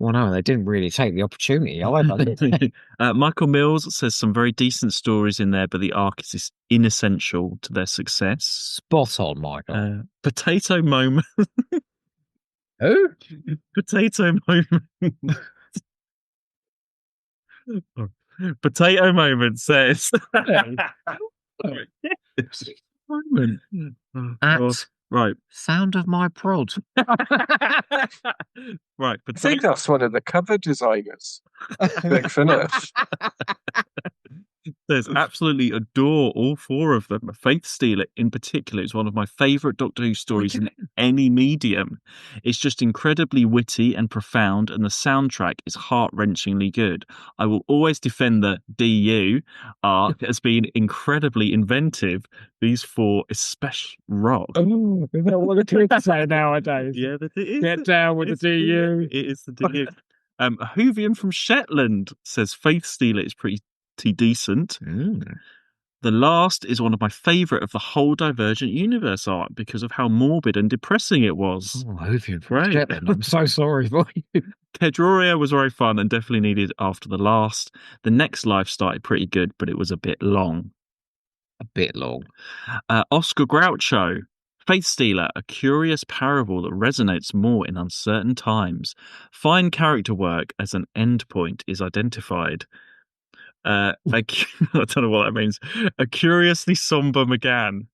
Well, no, they didn't really take the opportunity either. Michael Mills says some very decent stories in there, but the arc is inessential to their success. Spot on, Michael. Potato Moment... Who? Potato Moment. Potato Moment says. Moment. Right. Sound of my prod. Right. I think that's one of the cover designers. Big Finish. There's absolutely adore all four of them. Faith Stealer, in particular, is one of my favourite Doctor Who stories in any medium. It's just incredibly witty and profound, and the soundtrack is heart-wrenchingly good. I will always defend the DU arc as being incredibly inventive. These four, especially rock. Oh, is that what the kids say nowadays? Yeah, it is. Get down with the DU. It is the DU. Hoovian from Shetland says Faith Stealer is pretty decent. The Last is one of my favourite of the whole Divergent Universe art because of how morbid and depressing it was. Oh, Hoovian from Shetland. I'm so sorry for you. Caerdroia was very fun and definitely needed after The Last. The Next Life started pretty good, but it was a bit long. A bit long. Oscar Groucho. Faith Stealer, a curious parable that resonates more in uncertain times. Fine character work as an endpoint is identified. I don't know what that means. A curiously somber McGann.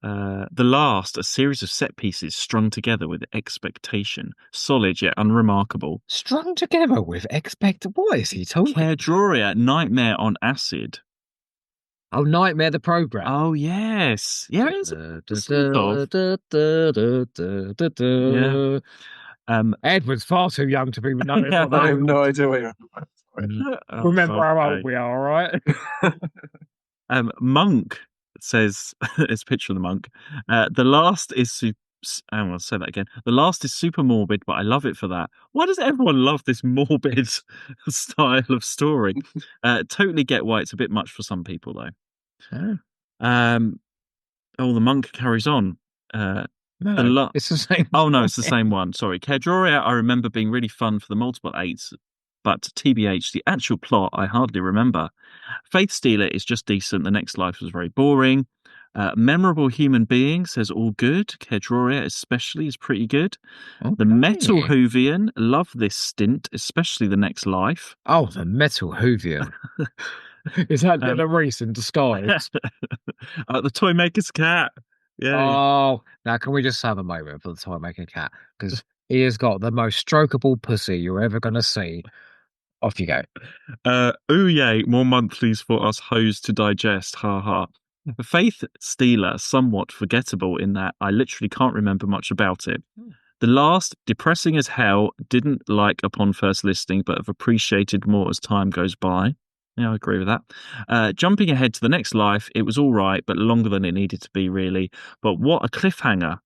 The Last, a series of set pieces strung together with expectation. Solid yet unremarkable. Strung together with what is he talking? Caerdroia, Nightmare on Acid. Oh, Nightmare the Program. Oh, yes. Yeah, it is. Edward's far too young to be knowing. I have no idea what you're Remember how old we are, all right? Monk says, it's a picture of the monk. The Last is hang on, I'll say that again. The Last is super morbid, but I love it for that. Why does everyone love this morbid style of story? Totally get why it's a bit much for some people, though. The monk carries on. No, it's the same. Oh, no, it's the same one. Sorry. Caerdroia, I remember being really fun for the multiple eights, but TBH, the actual plot, I hardly remember. Faith Stealer is just decent. The Next Life was very boring. Memorable Human Being says all good. Caerdroia especially is pretty good. Okay. The Metal Hoovian, love this stint, especially The Next Life. Oh, the Metal Hoovian. Is that a Reese in disguise? The Toymaker's cat. Yeah. Oh, now can we just have a moment for the Toymaker cat? Because he has got the most strokeable pussy you're ever going to see. Off you go. Ooh, yay, more monthlies for us hoes to digest. Ha ha. Faith Stealer, somewhat forgettable in that I literally can't remember much about it. The Last, depressing as hell, didn't like upon first listening, but have appreciated more as time goes by. Yeah, I agree with that. Jumping ahead to The Next Life, it was all right, but longer than it needed to be, really. But what a cliffhanger.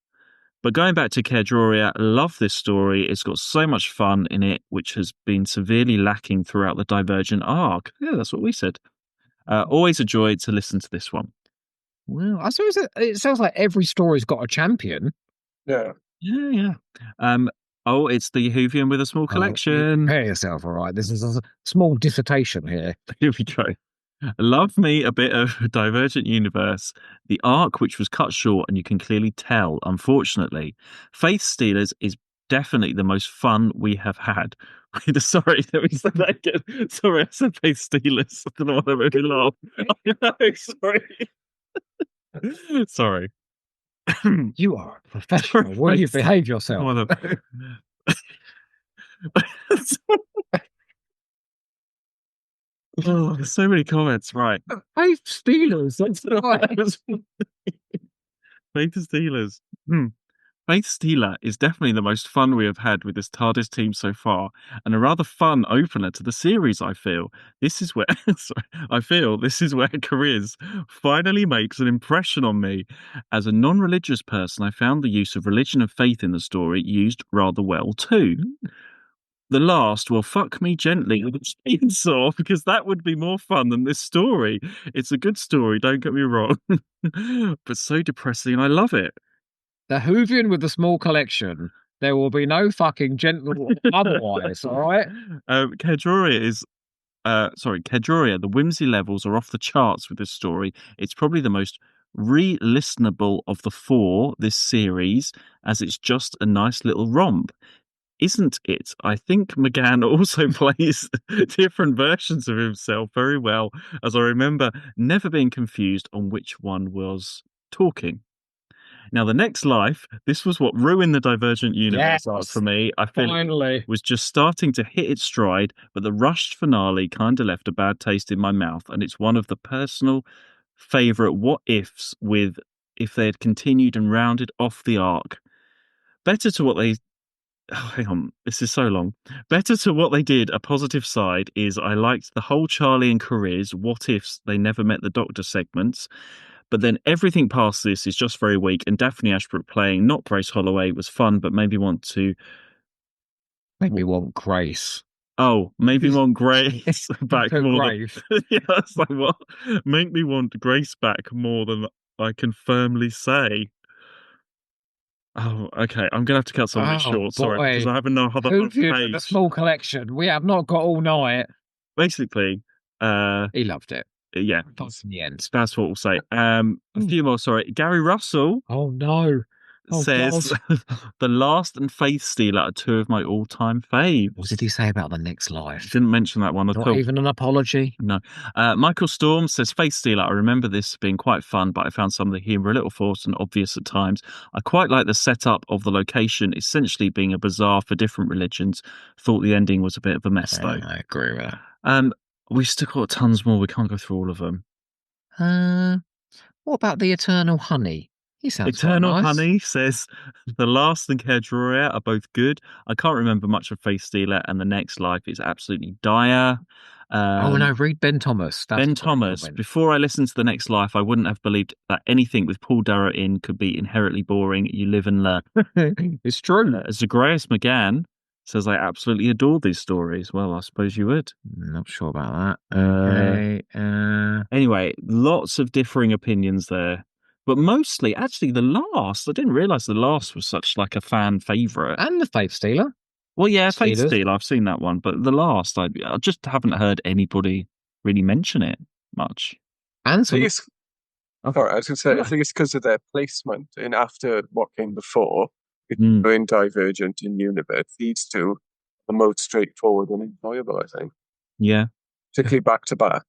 But going back to Caerdroia, love this story. It's got so much fun in it, which has been severely lacking throughout the Divergent arc. Yeah, that's what we said. Always a joy to listen to this one. Well, I suppose it sounds like every story's got a champion. Yeah. Yeah. It's the Hoovian with a small collection. Prepare yourself, all right. This is a small dissertation here. Here we go. Love me a bit of Divergent Universe. The arc, which was cut short, and you can clearly tell, unfortunately. Faith Stealers is definitely the most fun we have had. Sorry, let me say that again. Sorry, I said Faith Stealers. I don't know what that made me laugh. Sorry. Sorry. You are a professional. Will you behave yourself? Oh, there's so many comments. Right. Faith Stealers. That's right. Faith Stealers. Faith Steeler is definitely the most fun we have had with this TARDIS team so far, and a rather fun opener to the series, I feel. This is where careers finally makes an impression on me. As a non-religious person, I found the use of religion and faith in the story used rather well too. The last will fuck me gently with a chainsaw, because that would be more fun than this story. It's a good story, don't get me wrong, but so depressing, and I love it. The Whovian with the small collection. There will be no fucking gentle otherwise, all right? Caerdroia, the whimsy levels are off the charts with this story. It's probably the most re-listenable of the four this series, as it's just a nice little romp. Isn't it? I think McGann also plays different versions of himself very well, as I remember never being confused on which one was talking. Now, the next life, this was what ruined the Divergent Universe art for me. I feel it was just starting to hit its stride, but the rushed finale kind of left a bad taste in my mouth, and it's one of the personal favourite what-ifs with if they had continued and rounded off the arc. Better to what they... Oh, hang on, this is so long. Better to what they did, a positive side, is I liked the whole Charlie and careers, what-ifs they never met the Doctor segments. But then everything past this is just very weak, and Daphne Ashbrook playing not Grace Holloway was fun, but maybe want Grace. Oh, maybe want Grace back more than... Yeah, that's like, what? Make me want Grace back more than I can firmly say. Oh, okay. I'm gonna have to cut some of it short, sorry, because I have another page. A small collection. We have not got all night. Basically, he loved it. Yeah, in the end. That's what we'll say. A few more. Sorry, Gary Russell. Oh no. Says The Last and Faith Stealer are two of my all-time faves. What did he say about the next life? Didn't mention that one at all. Not even an apology? No. Michael Storm says Faith Stealer. I remember this being quite fun, but I found some of the humour a little forced and obvious at times. I quite like the setup of the location essentially being a bazaar for different religions. Thought the ending was a bit of a mess, though. I agree with that. We've still got tons more. We can't go through all of them. What about the Eternal Honey? He sounds Eternal nice. Honey says The Last and Caerdroia are both good. I can't remember much of Faith Stealer, and the next life is absolutely dire. Read Ben Thomas. Ben Thomas. Before I listened to the next life, I wouldn't have believed that anything with Paul Darrow in could be inherently boring. You live and learn. It's true. Zagreus McGann says I absolutely adore these stories. Well, I suppose you would. Not sure about that. Anyway, lots of differing opinions there. But mostly, actually, The Last, I didn't realise The Last was such like a fan favourite. And The Faith Stealer. Well, yeah, Faith Stealer, I've seen that one. But The Last, I just haven't heard anybody really mention it much. And so... I was going to say, I think it's because of their placement in after what came before, in Divergent in Universe. These two are most straightforward and enjoyable, I think. Yeah. Particularly back to back.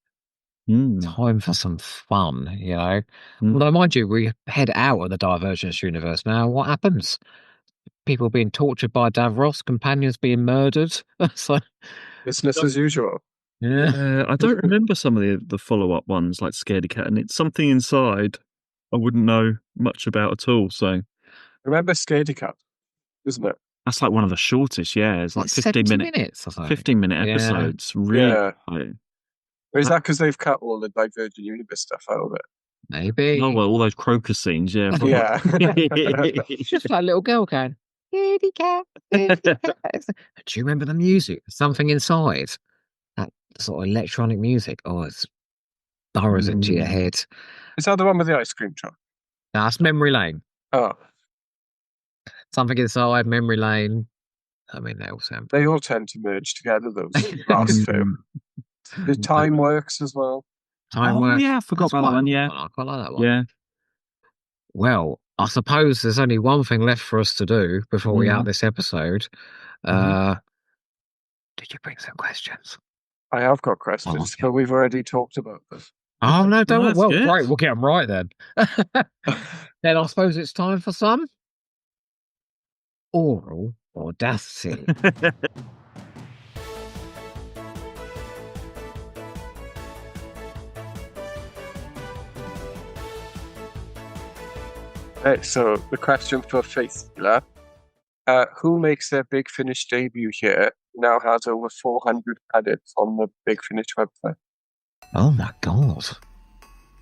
Time for some fun, you know. Although, mind you, we head out of the Divergence universe now. What happens? People being tortured by Davros, companions being murdered. So, business as usual. Yeah, I don't remember some of the follow-up ones like Scaredy Cat, and it's something inside I wouldn't know much about at all. So, remember Scaredy Cat, isn't it? That's like one of the shortest. Yeah, it's like 15 minutes. 15-minute episodes. Really. Is that because they've cut all the Divergent Universe stuff out of it? Maybe. Oh, well, all those croaker scenes, yeah. Yeah. It's just like a little girl going, Scaredy Cat, Scaredy Cat. Do you remember the music? Something inside. That sort of electronic music. Oh, it burrows into your head. Is that the one with the ice cream truck? No, that's Memory Lane. Oh. Something inside, Memory Lane. I mean, they all tend to merge together, those last two. The Time Works as well. Time Works. Yeah, I forgot about that one, yeah. I quite like that one. Yeah. Well, I suppose there's only one thing left for us to do before we out this episode. Did you bring some questions? I have got questions, but we've already talked about this. Oh, no, don't. Well, great. We'll get them right then. Then I suppose it's time for some oral audacity. So the question for Faith Healer, who makes their Big Finish debut here now has over 400 credits on the Big Finish website. Oh my God.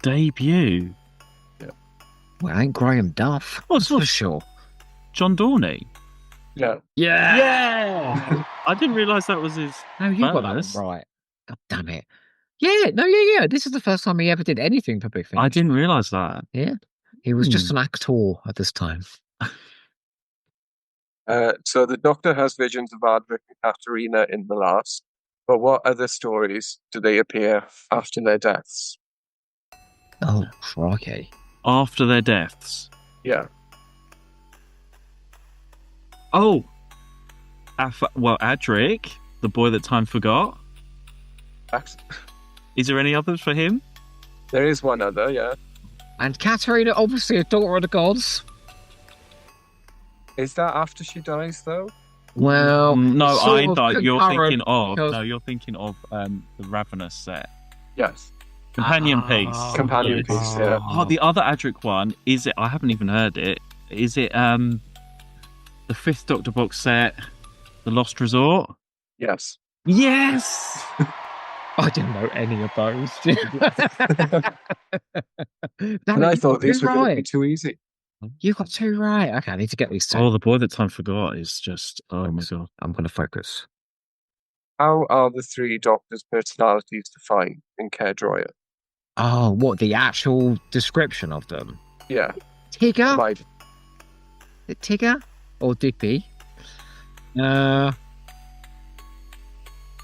Debut? Yeah. Well, ain't Graham Duff. What's for sure? John Dorney? Yeah. Yeah! I didn't realise that was his No, you got that one right. God damn it. Yeah. This is the first time he ever did anything for Big Finish. I didn't realise that. Yeah. He was just an actor at this time. So the Doctor has visions of Ardric and Caerdroia in the last, but what other stories do they appear after their deaths? Oh, crikey. After their deaths? Yeah. Oh! Adric, the boy that time forgot. Is there any others for him? There is one other, yeah. And Caerdroia, obviously a daughter of the gods. Is that after she dies, though? Well, no, you're thinking of the Ravenous set. Yes. Companion piece. Companion piece, yeah. Oh, the other Adric one, is it? I haven't even heard it. Is it the 5th Doctor box set, The Lost Resort? Yes. Yes! I didn't know any of those. And I thought these were going to be too easy. You got 2 right. Okay, I need to get these 2. Oh, the boy that time forgot is just... Oh, my God. I'm going to focus. How are the 3 Doctors' personalities defined in Caerdroia? Oh, what? The actual description of them? Yeah. Tigger? Tigger? Or Digby?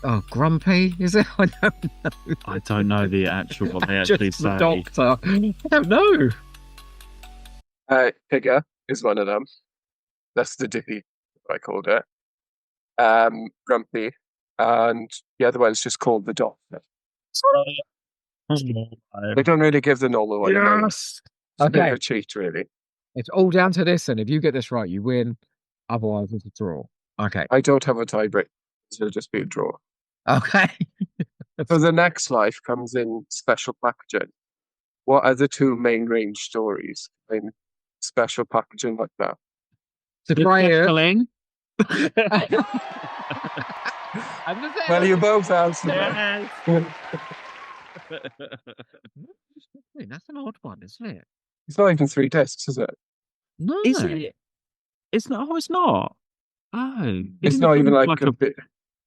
Oh, Grumpy, is it? I don't know. I don't know the actual what they actually Just say. The Doctor. I don't know. Tigger is one of them. That's the Dippy, I called it. Grumpy. And the other one's just called the Doctor. They don't really give the normal one. Yes! It's a bit of a cheat, really. It's all down to this, and if you get this right, you win. Otherwise, it's a draw. Okay. I don't have a tiebreak. It'll just be a draw. Okay. So the next life comes in special packaging. What are the 2 main range stories in special packaging like that? Surprising. Well, you both answered it. That's an odd one, isn't it? It's not even 3 discs, is it? No. Is it? It's not. Oh, it's not. Oh. It's not even like a bit...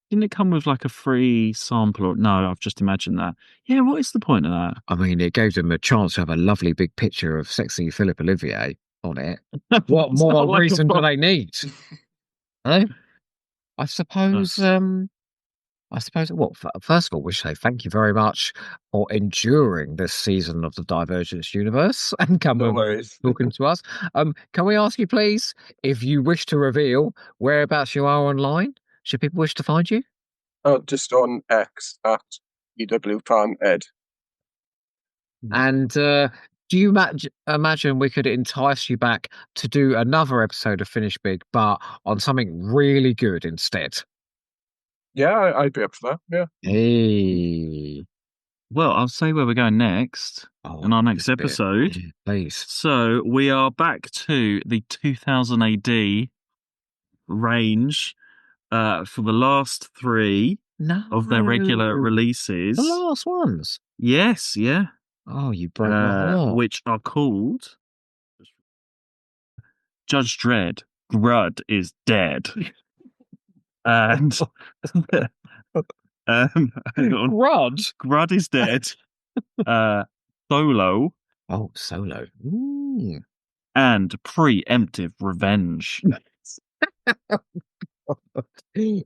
Didn't it come with like a free sample? Or no, I've just imagined that. Yeah, what is the point of that? I mean, it gave them a chance to have a lovely big picture of sexy Philip Olivier on it. What more reason do they need? I suppose. Well, first of all, we should say thank you very much for enduring this season of the Divergent Universe and talking to us. Can we ask you, please, if you wish to reveal whereabouts you are online? Should people wish to find you? Oh, just on X at EWFanEd. And do you imagine we could entice you back to do another episode of Finish Big, but on something really good instead? Yeah, I'd be up for that. Yeah. Hey. Well, I'll say where we're going next in our next episode. Please. So we are back to the 2000 AD range for the last 3 of their regular releases. The last ones? Yes, yeah. Oh, you broke my heart. Which are called Judge Dredd, Grud is Dead. And Grud is Dead. Solo. Oh, Solo. And Preemptive Revenge.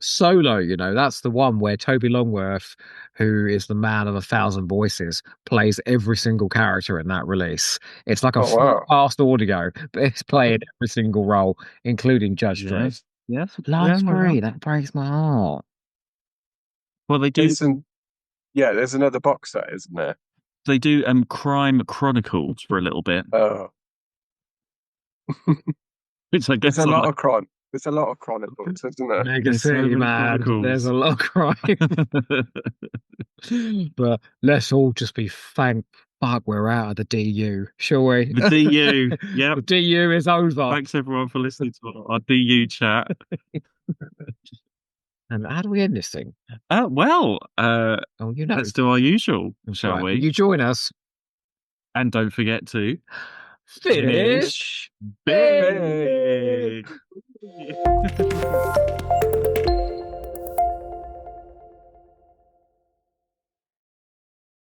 Solo, that's the one where Toby Longworth, who is the man of 1,000 voices, plays every single character in that release. It's like a fast audio, but it's playing every single role, including Judge Dredd. Yes. Last three, that breaks my heart. Well, they do. There's another box set, isn't there? They do Crime Chronicles for a little bit. Oh. Which I guess there's a lot of chronicles, isn't there? Mega City, man. There's a lot of crime. But let's all just be thankful fuck, we're out of the DU, shall we? The DU, yeah. The DU is over. Thanks everyone for listening to our DU chat. And how do we end this thing? Let's do our usual, shall we? You join us. And don't forget to finish big.